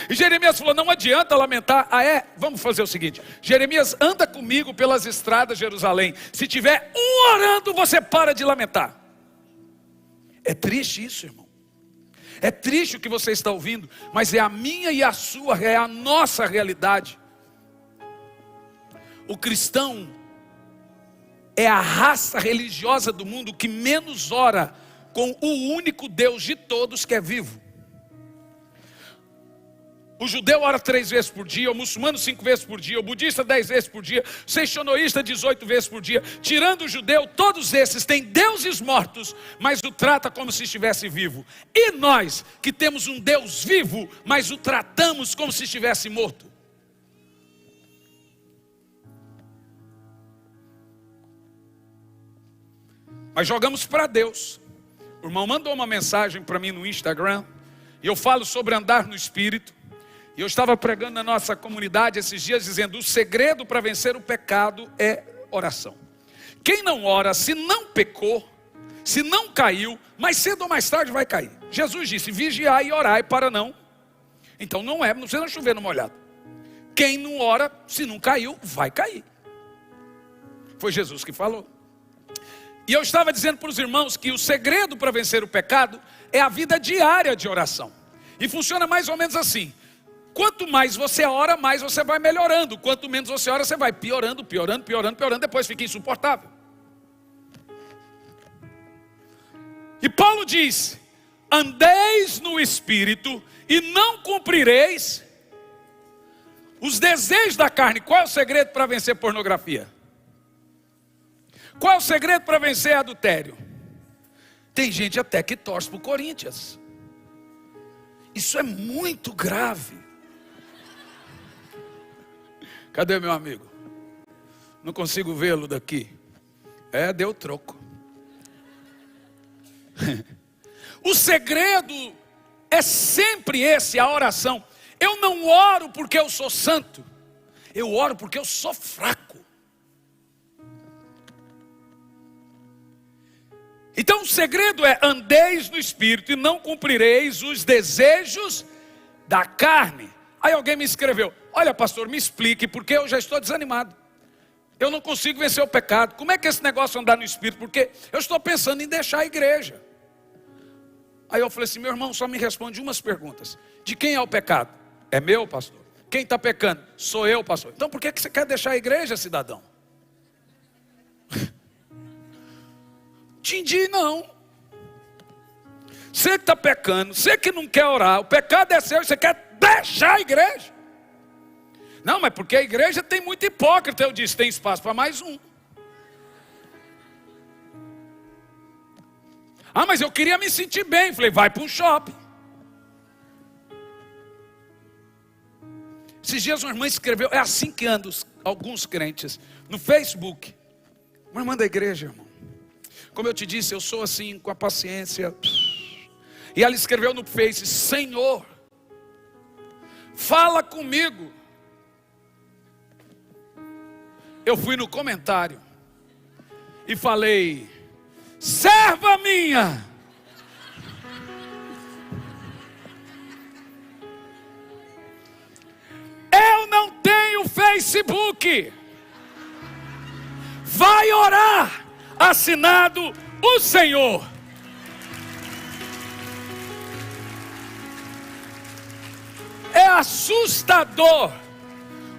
E Jeremias falou: não adianta lamentar. Vamos fazer o seguinte: Jeremias, anda comigo pelas estradas de Jerusalém. Se tiver um orando, você para de lamentar. É triste isso, irmão. É triste o que você está ouvindo, mas é a minha e a sua, é a nossa realidade. O cristão é a raça religiosa do mundo que menos ora com o único Deus de todos que é vivo. O judeu ora 3 vezes por dia, o muçulmano 5 vezes por dia, o budista 10 vezes por dia, o seixonoísta 18 vezes por dia. Tirando o judeu, todos esses têm deuses mortos, mas o trata como se estivesse vivo. E nós, que temos um Deus vivo, mas o tratamos como se estivesse morto. Mas jogamos para Deus. O irmão mandou uma mensagem para mim no Instagram, e eu falo sobre andar no Espírito. E eu estava pregando na nossa comunidade esses dias, dizendo: o segredo para vencer o pecado é oração. Quem não ora, se não pecou, se não caiu, mais cedo ou mais tarde vai cair. Jesus disse: vigiai e orai para não. Então não precisa chover no molhado. Quem não ora, se não caiu, vai cair. Foi Jesus que falou. E eu estava dizendo para os irmãos que o segredo para vencer o pecado é a vida diária de oração. E funciona mais ou menos assim: quanto mais você ora, mais você vai melhorando. Quanto menos você ora, você vai piorando, depois fica insuportável. E Paulo diz: andeis no Espírito e não cumprireis os desejos da carne. Qual é o segredo para vencer pornografia? Qual é o segredo para vencer adultério? Tem gente até que torce para o Corinthians. Isso é muito grave. Cadê meu amigo? Não consigo vê-lo daqui. Deu troco. O segredo é sempre esse, a oração. Eu não oro porque eu sou santo. Eu oro porque eu sou fraco. Então o segredo é: andeis no Espírito e não cumprireis os desejos da carne. Aí alguém me escreveu: olha pastor, me explique, porque eu já estou desanimado. Eu não consigo vencer o pecado. Como é que esse negócio andar no Espírito? Porque eu estou pensando em deixar a igreja. Aí eu falei assim: meu irmão, só me responde umas perguntas. De quem é o pecado? É meu, pastor. Quem está pecando? Sou eu, pastor. Então por que você quer deixar a igreja, cidadão? Entendi, não. Você que está pecando, você que não quer orar, o pecado é seu e você quer deixar a igreja. Não, mas porque a igreja tem muito hipócrita. Eu disse: tem espaço para mais um. Ah, mas eu queria me sentir bem. Falei: vai para um shopping. Esses dias uma irmã escreveu, é assim que andam alguns crentes, no Facebook. Uma irmã da igreja, irmão. Como eu te disse, eu sou assim, com a paciência. E ela escreveu no Face: Senhor, fala comigo. Eu fui no comentário e falei: serva minha, eu não tenho Facebook. Vai orar. Assinado o Senhor. É assustador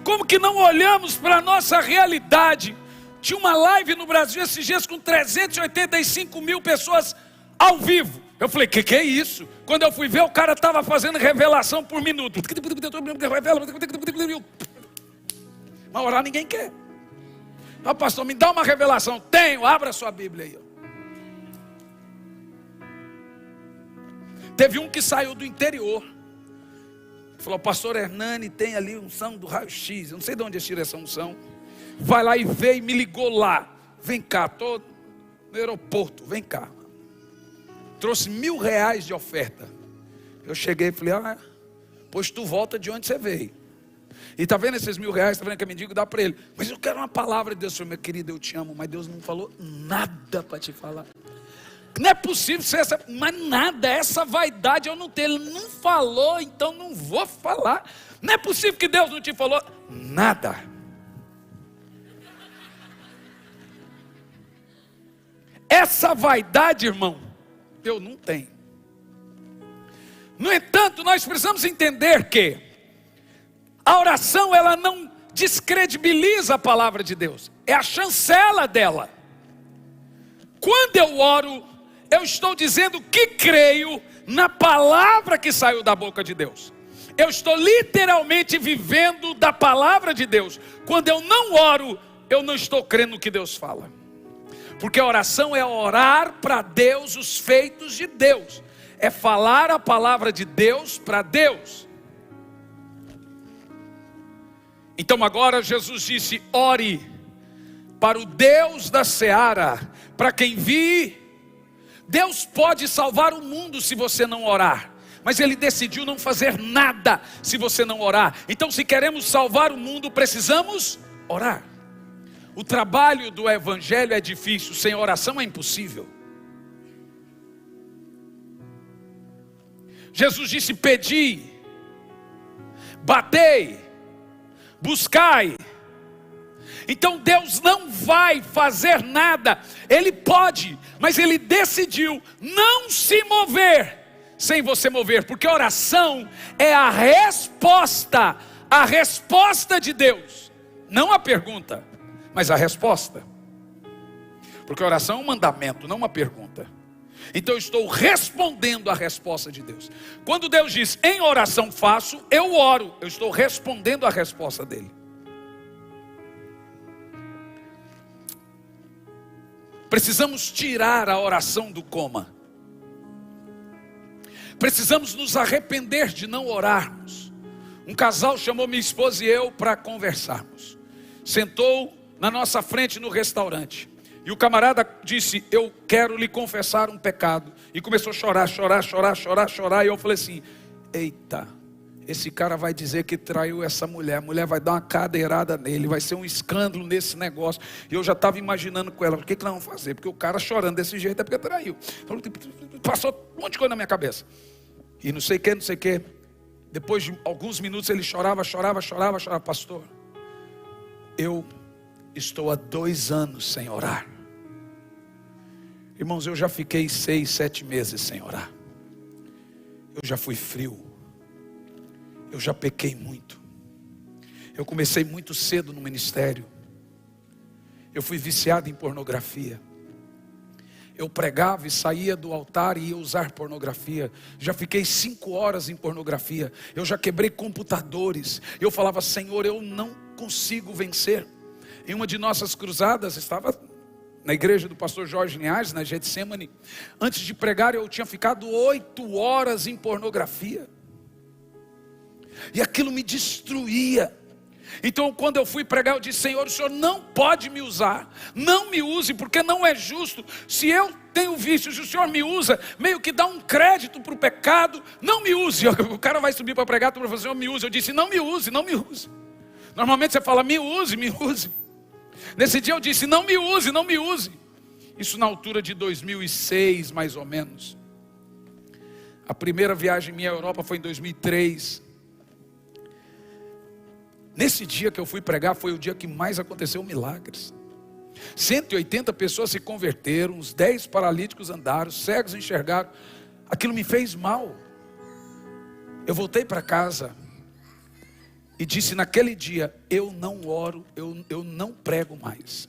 como que não olhamos para a nossa realidade. Tinha uma live no Brasil esses dias com 385 mil pessoas ao vivo. Eu falei: que é isso? Quando eu fui ver, o cara estava fazendo revelação por minuto. Mas orar ninguém quer. Ah, pastor, me dá uma revelação. Tenho, abra sua Bíblia aí. Teve um que saiu do interior. Falou: pastor Hernani tem ali unção do raio-x. Eu não sei de onde tira essa unção. Vai lá e veio e me ligou lá. Vem cá, estou no aeroporto, vem cá. Trouxe R$1.000 de oferta. Eu cheguei e falei: ah, pois tu volta de onde você veio. E está vendo esses R$1.000, está vendo que é mendigo, dá para ele. Mas eu quero uma palavra de Deus. Meu querido, eu te amo, mas Deus não falou nada para te falar. Não é possível ser essa, mas nada, essa vaidade eu não tenho. Ele não falou, então não vou falar. Não é possível que Deus não te falou nada. Essa vaidade, irmão, eu não tenho. No entanto, nós precisamos entender que a oração, ela não descredibiliza a palavra de Deus. É a chancela dela. Quando eu oro, eu estou dizendo que creio na palavra que saiu da boca de Deus. Eu estou literalmente vivendo da palavra de Deus. Quando eu não oro, eu não estou crendo no que Deus fala. Porque a oração é orar para Deus os feitos de Deus. É falar a palavra de Deus para Deus. Então agora Jesus disse: ore para o Deus da seara, para quem vi. Deus pode salvar o mundo se você não orar, mas Ele decidiu não fazer nada se você não orar. Então, se queremos salvar o mundo, precisamos orar. O trabalho do evangelho é difícil, sem oração é impossível. Jesus disse: pedi, batei, buscai. Então Deus não vai fazer nada. Ele pode, mas Ele decidiu não se mover sem você mover, porque a oração é a resposta de Deus, não a pergunta, mas a resposta. Porque a oração é um mandamento, não uma pergunta. Então eu estou respondendo à resposta de Deus. Quando Deus diz: em oração faço, eu oro, eu estou respondendo à resposta dele. Precisamos tirar a oração do coma. Precisamos nos arrepender de não orarmos. Um casal chamou minha esposa e eu para conversarmos. Sentou na nossa frente no restaurante. E o camarada disse: eu quero lhe confessar um pecado. E começou a chorar. E eu falei assim: eita, esse cara vai dizer que traiu essa mulher. A mulher vai dar uma cadeirada nele, vai ser um escândalo nesse negócio. E eu já estava imaginando com ela: o que nós vamos fazer? Porque o cara chorando desse jeito é porque traiu. Passou um monte de coisa na minha cabeça. E não sei o que. Depois de alguns minutos ele chorava. Pastor, eu estou há 2 anos sem orar. Irmãos, eu já fiquei 6, 7 meses sem orar. Eu já fui frio. Eu já pequei muito. Eu comecei muito cedo no ministério. Eu fui viciado em pornografia. Eu pregava e saía do altar e ia usar pornografia. Já fiquei 5 horas em pornografia. Eu já quebrei computadores. Eu falava: Senhor, eu não consigo vencer. Em uma de nossas cruzadas, estava na igreja do pastor Jorge Linhares, na Getsemane. Antes de pregar, eu tinha ficado 8 horas em pornografia. E aquilo me destruía. Então quando eu fui pregar, eu disse: Senhor, o Senhor não pode me usar. Não me use, porque não é justo. Se eu tenho vícios e o Senhor me usa, meio que dá um crédito para o pecado. Não me use. O cara vai subir para pregar, tu vai falar: Senhor, me use. Eu disse: não me use, não me use. Normalmente você fala: me use, me use. Nesse dia eu disse: não me use, não me use. Isso na altura de 2006, mais ou menos. A primeira viagem minha à Europa foi em 2003. Nesse dia que eu fui pregar, foi o dia que mais aconteceu milagres. 180 pessoas se converteram, uns 10 paralíticos andaram, cegos enxergaram. Aquilo me fez mal. Eu voltei para casa e disse naquele dia: eu não oro, eu não prego mais.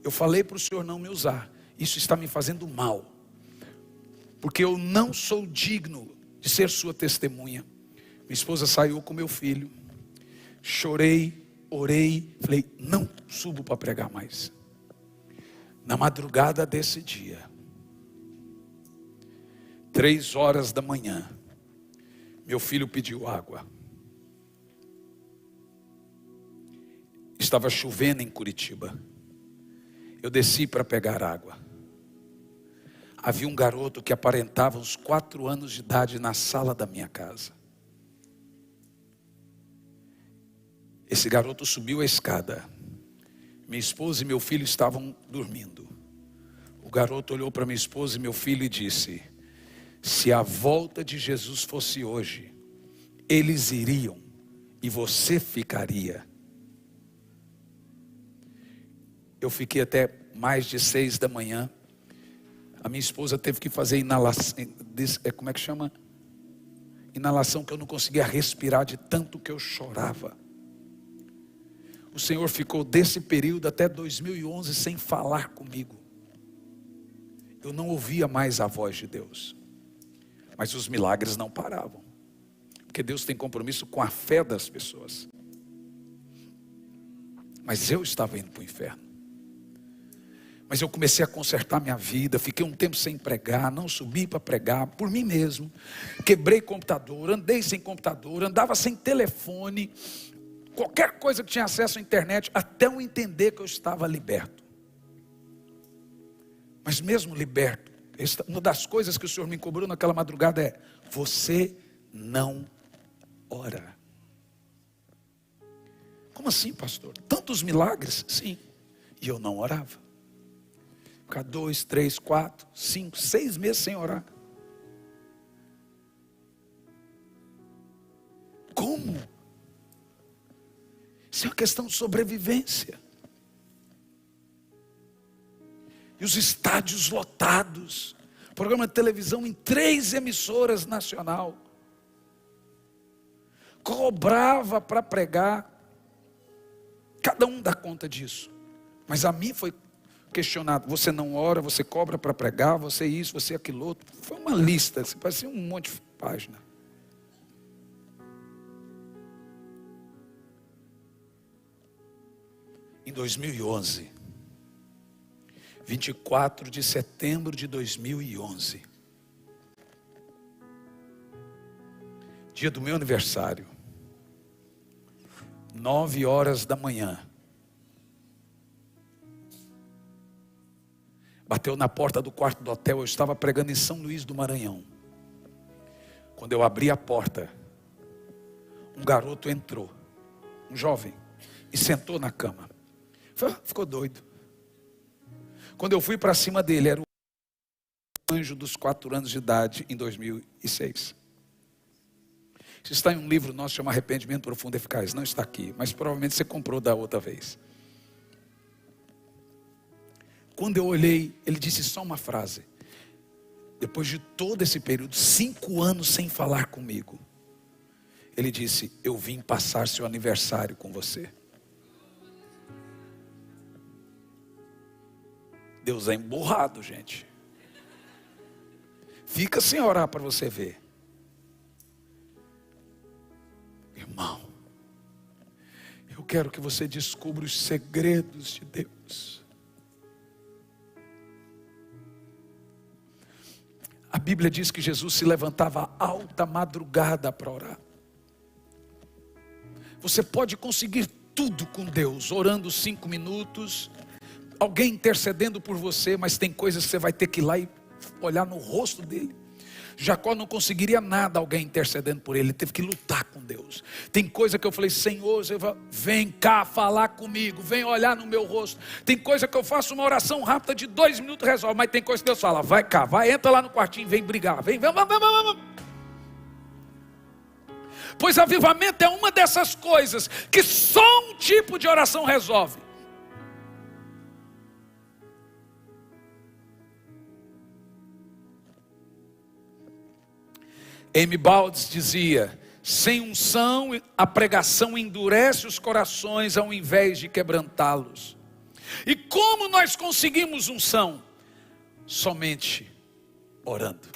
Eu falei para o Senhor não me usar. Isso está me fazendo mal, porque eu não sou digno de ser sua testemunha. Minha esposa saiu com meu filho. Chorei, orei, falei: não subo para pregar mais. Na madrugada desse dia, 3 horas da manhã, meu filho pediu água. Estava chovendo em Curitiba. Eu desci para pegar água. Havia um garoto que aparentava uns 4 anos de idade na sala da minha casa. Esse garoto subiu a escada. Minha esposa e meu filho estavam dormindo. O garoto olhou para minha esposa e meu filho e disse: se a volta de Jesus fosse hoje, eles iriam e você ficaria. Eu fiquei até mais de 6 da manhã. A minha esposa teve que fazer inalação. Como é que chama? Inalação, que eu não conseguia respirar de tanto que eu chorava. O Senhor ficou desse período até 2011 sem falar comigo. Eu não ouvia mais a voz de Deus. Mas os milagres não paravam. Porque Deus tem compromisso com a fé das pessoas. Mas eu estava indo para o inferno. Mas eu comecei a consertar minha vida. Fiquei um tempo sem pregar. Não subi para pregar por mim mesmo. Quebrei computador. Andei sem computador. Andava sem telefone. Qualquer coisa que tinha acesso à internet, até eu entender que eu estava liberto. Mas mesmo liberto, uma das coisas que o Senhor me cobrou naquela madrugada é: você não ora. Como assim, pastor? Tantos milagres? Sim. E eu não orava. Ficar 2, 3, 4, 5, 6 meses sem orar. Como? Isso é uma questão de sobrevivência. E os estádios lotados. Programa de televisão em 3 emissoras nacional. Cobrava para pregar. Cada um dá conta disso. Mas a mim foi questionado: você não ora, você cobra para pregar, você isso, você aquilo outro. Foi uma lista, parecia um monte de página. Em 2011, 24 de setembro de 2011, dia do meu aniversário, 9 horas da manhã, bateu na porta do quarto do hotel. Eu estava pregando em São Luís do Maranhão. Quando eu abri a porta, um garoto entrou, um jovem, e sentou na cama. Ficou doido. Quando eu fui para cima dele, era o anjo dos 4 anos de idade, em 2006. Isso está em um livro nosso, chama Arrependimento Profundo e Eficaz. Não está aqui, mas provavelmente você comprou da outra vez. Quando eu olhei, ele disse só uma frase: depois de todo esse período, 5 anos sem falar comigo, ele disse: eu vim passar seu aniversário com você. Deus é emburrado, gente. Fica sem orar para você ver. Irmão, eu quero que você descubra os segredos de Deus. A Bíblia diz que Jesus se levantava à alta madrugada para orar. Você pode conseguir tudo com Deus, orando 5 minutos, alguém intercedendo por você, mas tem coisas que você vai ter que ir lá e olhar no rosto dele. Jacó não conseguiria nada, alguém intercedendo por ele teve que lutar com Deus. Tem coisa que eu falei: Senhor, vem cá falar comigo, vem olhar no meu rosto. Tem coisa que eu faço uma oração rápida de 2 minutos, resolve. Mas tem coisa que Deus fala: vai cá, vai, entra lá no quartinho, vem brigar, vem. Pois avivamento é uma dessas coisas que só um tipo de oração resolve. Amy Baldes dizia: sem unção, a pregação endurece os corações ao invés de quebrantá-los. E como nós conseguimos unção? Somente orando.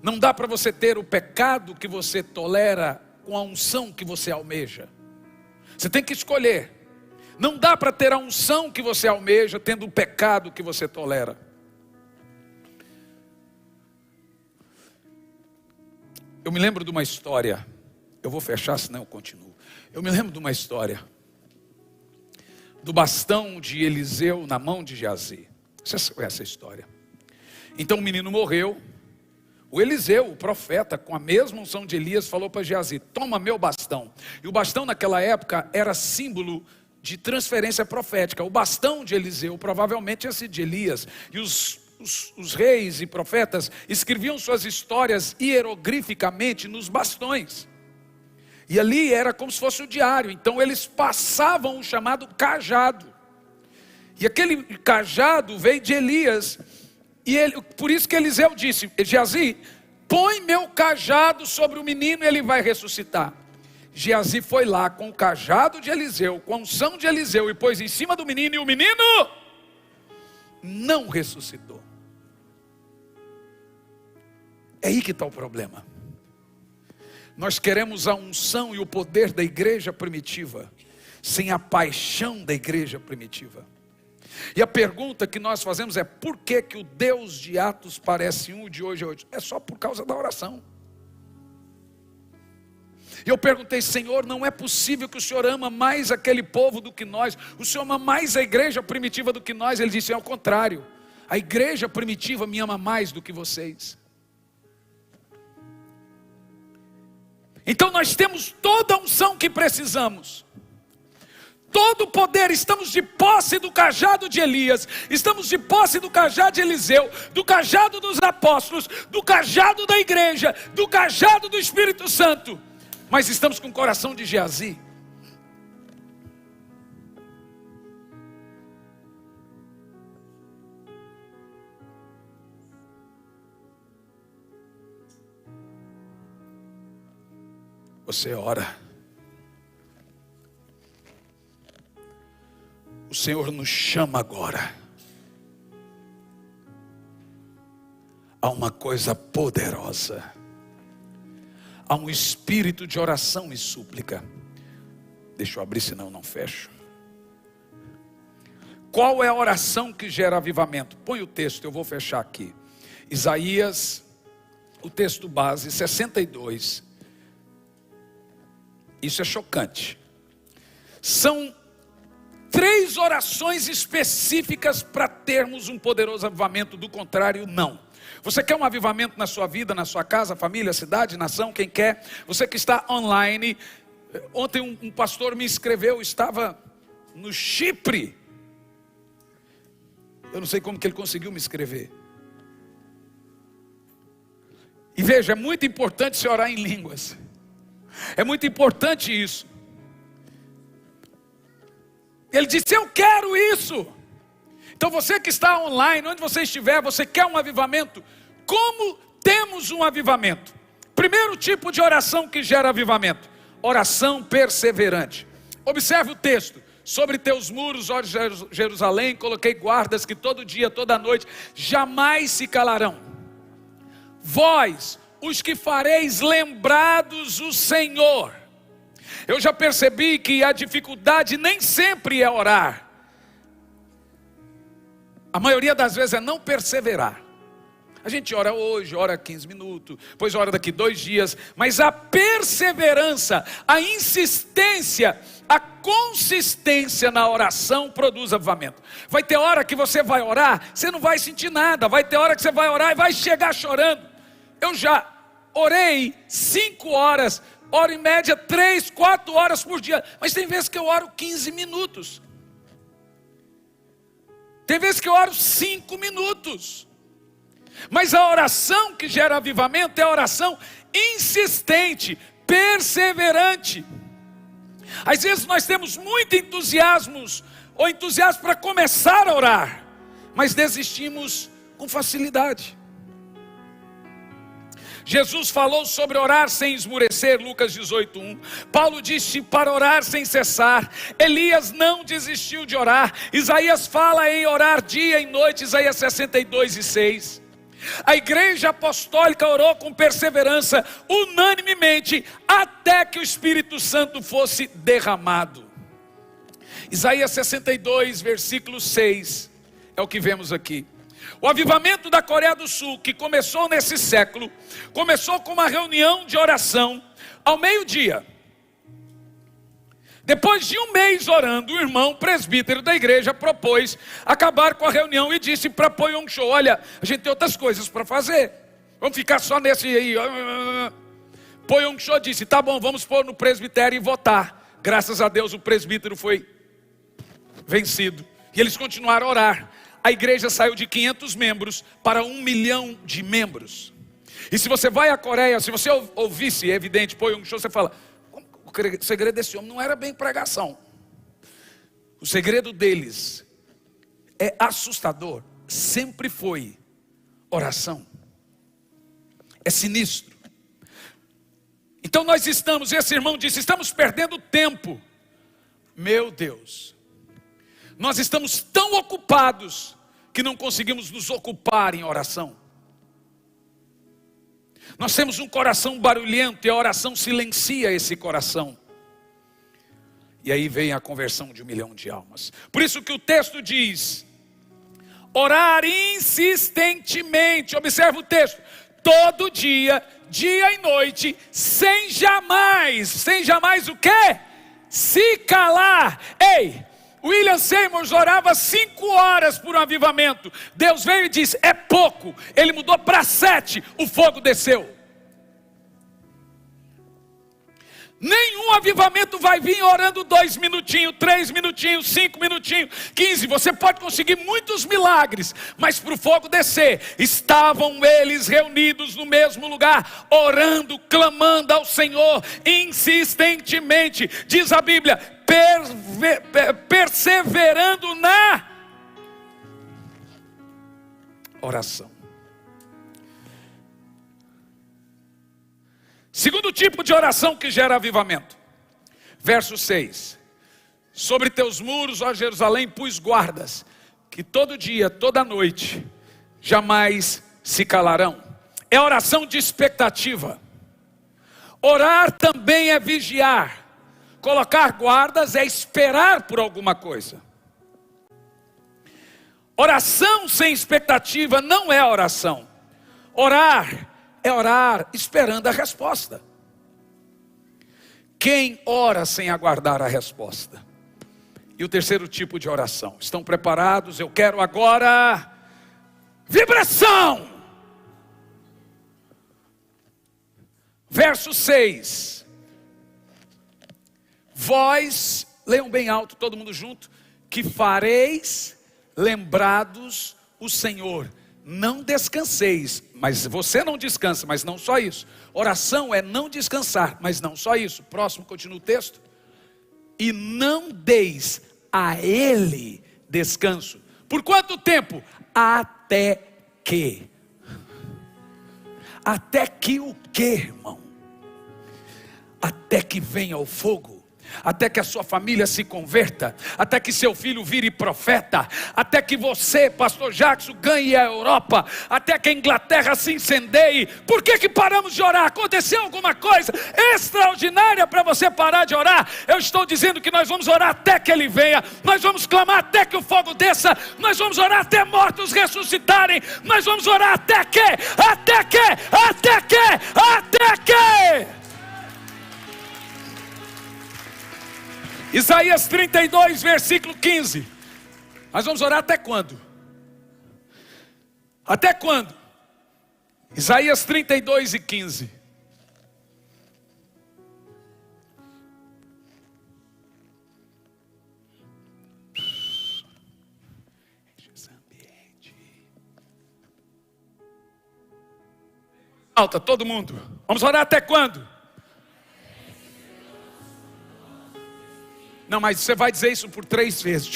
Não dá para você ter o pecado que você tolera com a unção que você almeja. Você tem que escolher. Não dá para ter a unção que você almeja tendo o pecado que você tolera. Eu me lembro de uma história. Eu vou fechar, senão eu continuo. Eu me lembro de uma história do bastão de Eliseu na mão de Geazi. Você conhece essa história? Então o menino morreu. O Eliseu, o profeta, com a mesma unção de Elias, falou para Geazi: toma meu bastão. E o bastão naquela época era símbolo de transferência profética. O bastão de Eliseu provavelmente tinha sido de Elias. E os reis e profetas escreviam suas histórias hieroglificamente nos bastões. E ali era como se fosse o diário. Então eles passavam o chamado cajado. E aquele cajado veio de Elias. E por isso que Eliseu disse: Geazi, põe meu cajado sobre o menino e ele vai ressuscitar. Geazi foi lá com o cajado de Eliseu, com a unção de Eliseu, e pôs em cima do menino, e o menino não ressuscitou. É aí que está o problema. Nós queremos a unção e o poder da igreja primitiva, sem a paixão da igreja primitiva. E a pergunta que nós fazemos é: por que o Deus de Atos parece um, de hoje a outro? É só por causa da oração. E eu perguntei: Senhor, não é possível que o Senhor ama mais aquele povo do que nós? O Senhor ama mais a igreja primitiva do que nós? Ele disse: é ao contrário, a igreja primitiva me ama mais do que vocês. Então nós temos toda a unção que precisamos, todo o poder. Estamos de posse do cajado de Elias, estamos de posse do cajado de Eliseu, do cajado dos apóstolos, do cajado da igreja, do cajado do Espírito Santo. Mas estamos com o coração de Geazi. Você ora. O Senhor nos chama agora a uma coisa poderosa, a um espírito de oração e súplica. Deixa eu abrir, senão eu não fecho. Qual é a oração que gera avivamento? Põe o texto, eu vou fechar aqui. Isaías, o texto base, 62. Isso é chocante. São 3 orações específicas para termos um poderoso avivamento. Do contrário, não. Você quer um avivamento na sua vida, na sua casa, família, cidade, nação? Quem quer? Você que está online. Ontem um pastor me escreveu, estava no Chipre. Eu não sei como que ele conseguiu me escrever. E veja, é muito importante se orar em línguas. É muito importante isso. Ele disse: eu quero isso. Então você que está online, onde você estiver, você quer um avivamento? Como temos um avivamento? Primeiro tipo de oração que gera avivamento: oração perseverante. Observe o texto: sobre teus muros, ó Jerusalém, coloquei guardas que todo dia, toda noite, jamais se calarão. Vós, os que fareis lembrados o Senhor. Eu já percebi que a dificuldade nem sempre é orar. A maioria das vezes é não perseverar. A gente ora hoje, ora 15 minutos, depois ora daqui 2 dias. Mas a perseverança, a insistência, a consistência na oração produz avivamento. Vai ter hora que você vai orar, você não vai sentir nada. Vai ter hora que você vai orar e vai chegar chorando. Eu já orei 5 horas, oro em média 3, 4 horas por dia. Mas tem vezes que eu oro 15 minutos. Tem vezes que eu oro 5 minutos. Mas a oração que gera avivamento é a oração insistente, perseverante. Às vezes nós temos muito entusiasmo para começar a orar, mas desistimos com facilidade. Jesus falou sobre orar sem esmurecer, Lucas 18:1. Paulo disse para orar sem cessar. Elias não desistiu de orar. Isaías fala em orar dia e noite, Isaías 62:6. A igreja apostólica orou com perseverança, unanimemente, até que o Espírito Santo fosse derramado. Isaías 62, versículo 6, é o que vemos aqui. O avivamento da Coreia do Sul, que começou nesse século, começou com uma reunião de oração ao meio-dia. Depois de 1 mês orando, o irmão presbítero da igreja propôs acabar com a reunião e disse para Poyong Cho: olha, a gente tem outras coisas para fazer, vamos ficar só nesse aí. Poyong Cho disse: tá bom, vamos pôr no presbitério e votar. Graças a Deus o presbítero foi vencido e eles continuaram a orar. A igreja saiu de 500 membros para 1 milhão de membros. E se você vai à Coreia, se você ouvisse, é evidente, Poyong Cho, você fala: o segredo desse homem não era bem pregação. O segredo deles é assustador, sempre foi oração. É sinistro. Então nós estamos, esse irmão disse, estamos perdendo tempo. Meu Deus, nós estamos tão ocupados que não conseguimos nos ocupar em oração. Nós temos um coração barulhento e a oração silencia esse coração. E aí vem a conversão de 1 milhão de almas. Por isso que o texto diz: orar insistentemente. Observa o texto: todo dia, dia e noite, sem jamais o quê? Se calar. Ei, William Seymour orava 5 horas por um avivamento. Deus veio e disse: é pouco. Ele mudou para 7, o fogo desceu. Nenhum avivamento vai vir orando 2 minutinhos, 3 minutinhos, 5 minutinhos, 15. Você pode conseguir muitos milagres, mas para o fogo descer, estavam eles reunidos no mesmo lugar, orando, clamando ao Senhor, insistentemente. Diz a Bíblia, perseverando na oração. Segundo tipo de oração que gera avivamento. Verso 6. Sobre teus muros, ó Jerusalém, pus guardas, que todo dia, toda noite, jamais se calarão. É oração de expectativa. Orar também é vigiar. Colocar guardas é esperar por alguma coisa. Oração sem expectativa não é oração. Orar é orar esperando a resposta. Quem ora sem aguardar a resposta? E o terceiro tipo de oração. Estão preparados? Eu quero agora vibração. Verso 6. Vós, leiam bem alto, todo mundo junto, que fareis lembrados o Senhor. Não descanseis, mas você não descansa, mas não só isso. Oração é não descansar, mas não só isso. Próximo, continua o texto. E não deis a Ele descanso. Por quanto tempo? Até que. Até que o quê, irmão? Até que venha o fogo. Até que a sua família se converta, até que seu filho vire profeta, até que você, pastor Jackson, ganhe a Europa, até que a Inglaterra se incendeie. Por que paramos de orar? Aconteceu alguma coisa extraordinária para você parar de orar? Eu estou dizendo que nós vamos orar até que Ele venha, nós vamos clamar até que o fogo desça, nós vamos orar até mortos ressuscitarem, nós vamos orar até que. Isaías 32, versículo 15. Nós vamos orar até quando? Até quando? Isaías 32 e 15. Alta, todo mundo. Vamos orar até quando? Não, mas você vai dizer isso por 3 vezes.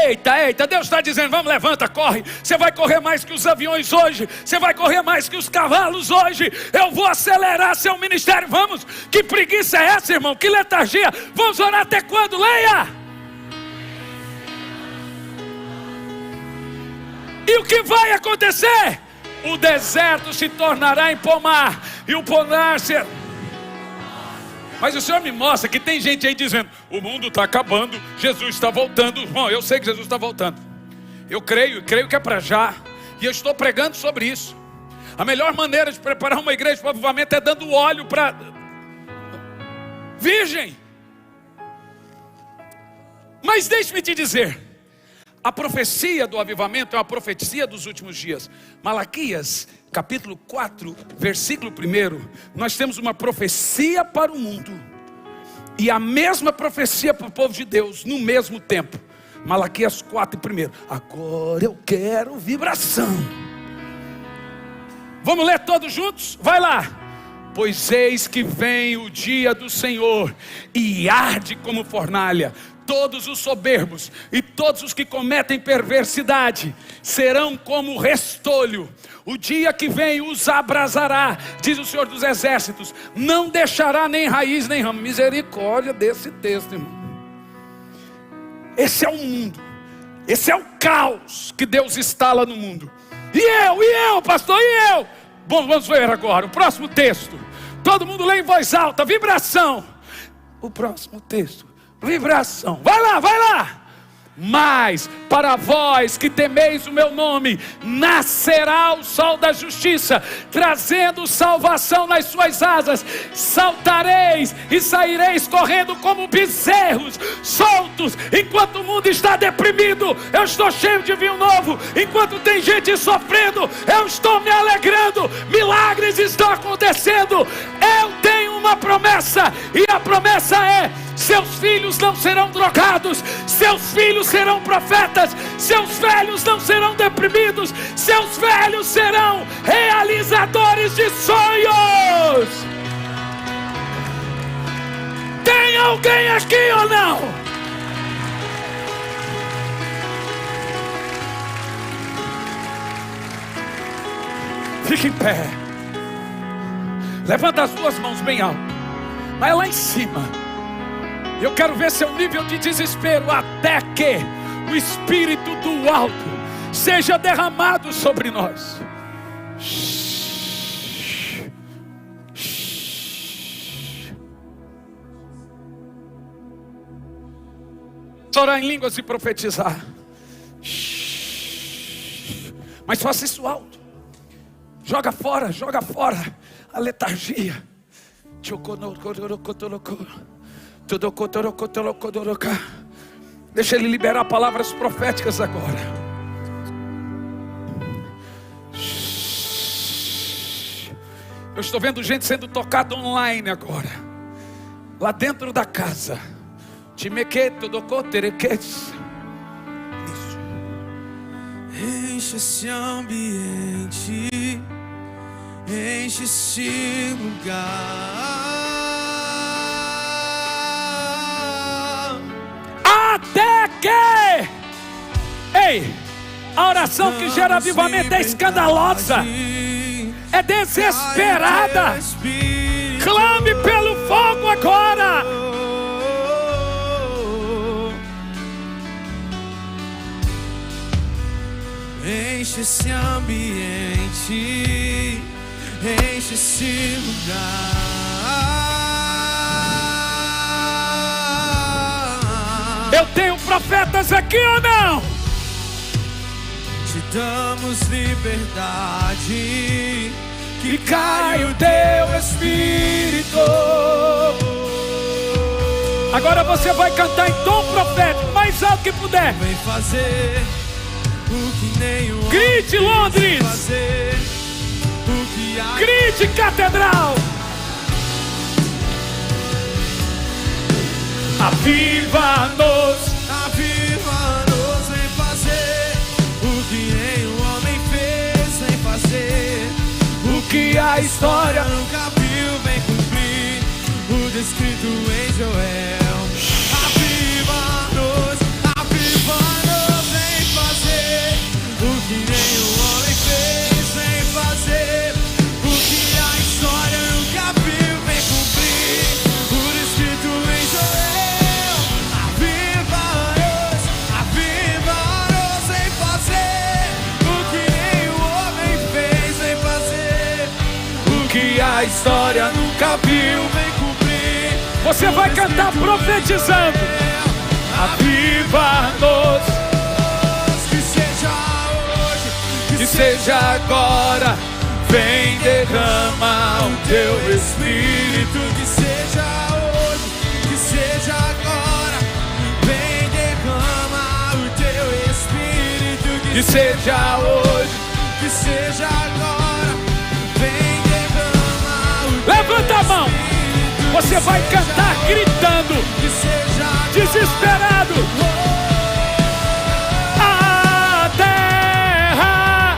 Eita, Deus está dizendo, vamos, levanta, corre. Você vai correr mais que os aviões hoje. Você vai correr mais que os cavalos hoje. Eu vou acelerar seu ministério. Vamos, que preguiça é essa, irmão? Que letargia. Vamos orar até quando? Leia. E o que vai acontecer? O deserto se tornará em pomar. E o pomar será... Mas o Senhor me mostra que tem gente aí dizendo, o mundo está acabando, Jesus está voltando. Bom, eu sei que Jesus está voltando. Eu creio que é para já. E eu estou pregando sobre isso. A melhor maneira de preparar uma igreja para o avivamento é dando óleo para virgem. Mas deixe-me te dizer, a profecia do avivamento é uma profecia dos últimos dias. Malaquias, capítulo 4, versículo 1, nós temos uma profecia para o mundo e a mesma profecia para o povo de Deus no mesmo tempo. Malaquias 4, 1. Agora eu quero vibração. Vamos ler todos juntos? Vai lá. Pois eis que vem o dia do Senhor e arde como fornalha. Todos os soberbos e todos os que cometem perversidade serão como restolho. O dia que vem os abrasará, diz o Senhor dos Exércitos. Não deixará nem raiz nem ramo. Misericórdia desse texto, irmão. Esse é o mundo. Esse é o caos que Deus instala no mundo. E eu, pastor, e eu? Bom, vamos ver agora o próximo texto. Todo mundo lê em voz alta, vibração. O próximo texto. Vibração, vai lá. Mas para vós que temeis o meu nome, nascerá o sol da justiça, trazendo salvação nas suas asas. Saltareis e saireis correndo como bezerros soltos. Enquanto o mundo está deprimido, eu estou cheio de vinho novo. Enquanto tem gente sofrendo, eu estou me alegrando. Milagres estão acontecendo. Eu tenho uma promessa, e a promessa é: seus filhos não serão drogados, seus filhos serão profetas, seus velhos não serão deprimidos, seus velhos serão realizadores de sonhos. Tem alguém aqui ou não? Fique em pé. Levanta as duas mãos bem alto. Vai lá em cima. Eu quero ver seu nível de desespero até que o Espírito do alto seja derramado sobre nós. Orar em línguas e profetizar. Mas faça isso alto. Joga fora a letargia. Deixa ele liberar palavras proféticas agora. Eu estou vendo gente sendo tocada online agora, lá dentro da casa. Enche esse ambiente, enche esse lugar. Até que, ei, A oração que gera avivamento é escandalosa, é desesperada. Clame pelo fogo agora. Enche esse ambiente, enche esse lugar. Eu tenho profetas aqui ou não? Te damos liberdade, Que cai o teu espírito. Agora você vai cantar em tom profético, mais alto que puder. vem fazer o que nenhum Grite, homem Londres! quis fazer, o que há. Grite, catedral. Aviva-nos. Aviva-nos, vem fazer o que nenhum homem fez, vem fazer O que a história nunca viu, vem cumprir o descrito em Joel. Aviva-nos, aviva-nos, vem fazer o que nenhum homem fez, vem fazer o que a história nunca viu, vem cumprir o descrito em Joel. Aviva-nos, aviva-nos, vem fazer o que nenhum homem fez, vem fazer o que a história nunca viu. vem cumprir. Você vai cantar profetizando. Aviva-nos. Que seja hoje, Que seja agora. Vem, derrama o teu espírito. que seja hoje, que seja agora. Vem, derrama o teu espírito. Que seja hoje. Que seja agora. Vem, derrama o teu Levanta a mão. Você vai cantar gritando, que seja desesperado. A terra.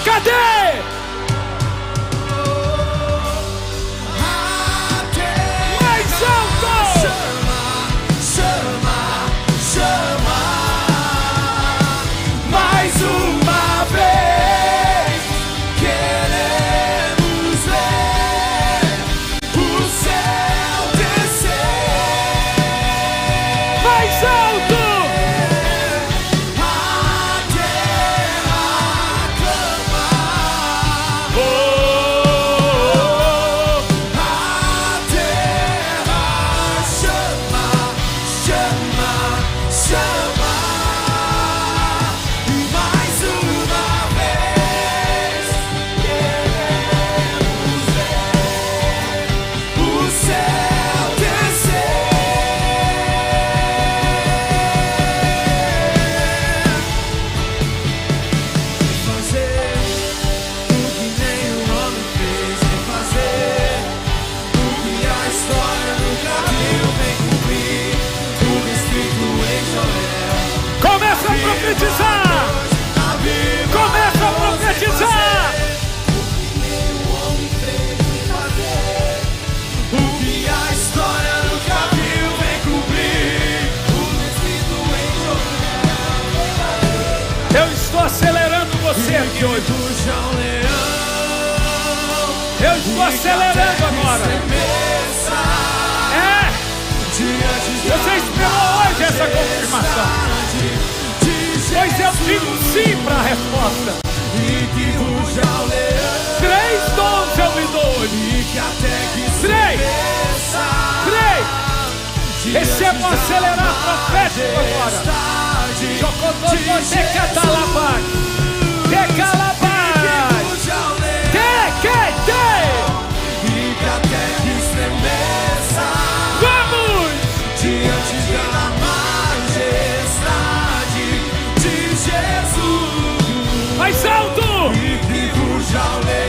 Cadê? até Mais alto. chama, chama, chama. Mais uma vez. Queremos ver o céu descer, Mais alto. a terra clamar, Oh, a terra chama, chama, chama. E mais uma vez queremos ver o céu descer. Fazer o que nenhum homem fez, vem fazer o que a história nunca viu, vem cumprir tudo escrito em Joel. começa a profetizar. Começa a profetizar. O que a história nunca viu, vem cumprir tudo escrito em Joel. Eu estou acelerando você aqui hoje. Puxa um leão, Eu estou acelerando agora. É. Você esperou hoje essa confirmação. Pois eu digo sim para a resposta. E que ruja o leão, 3 dons eu lhe dou hoje. e que até que Três. estremeça 3. Receba um acelerar profético agora. Jocotô, decatalabai. Decalabai. Que. E que até que estremeça Vamos. diante da majestade de Jesus. Mais alto. E que ruja o leão.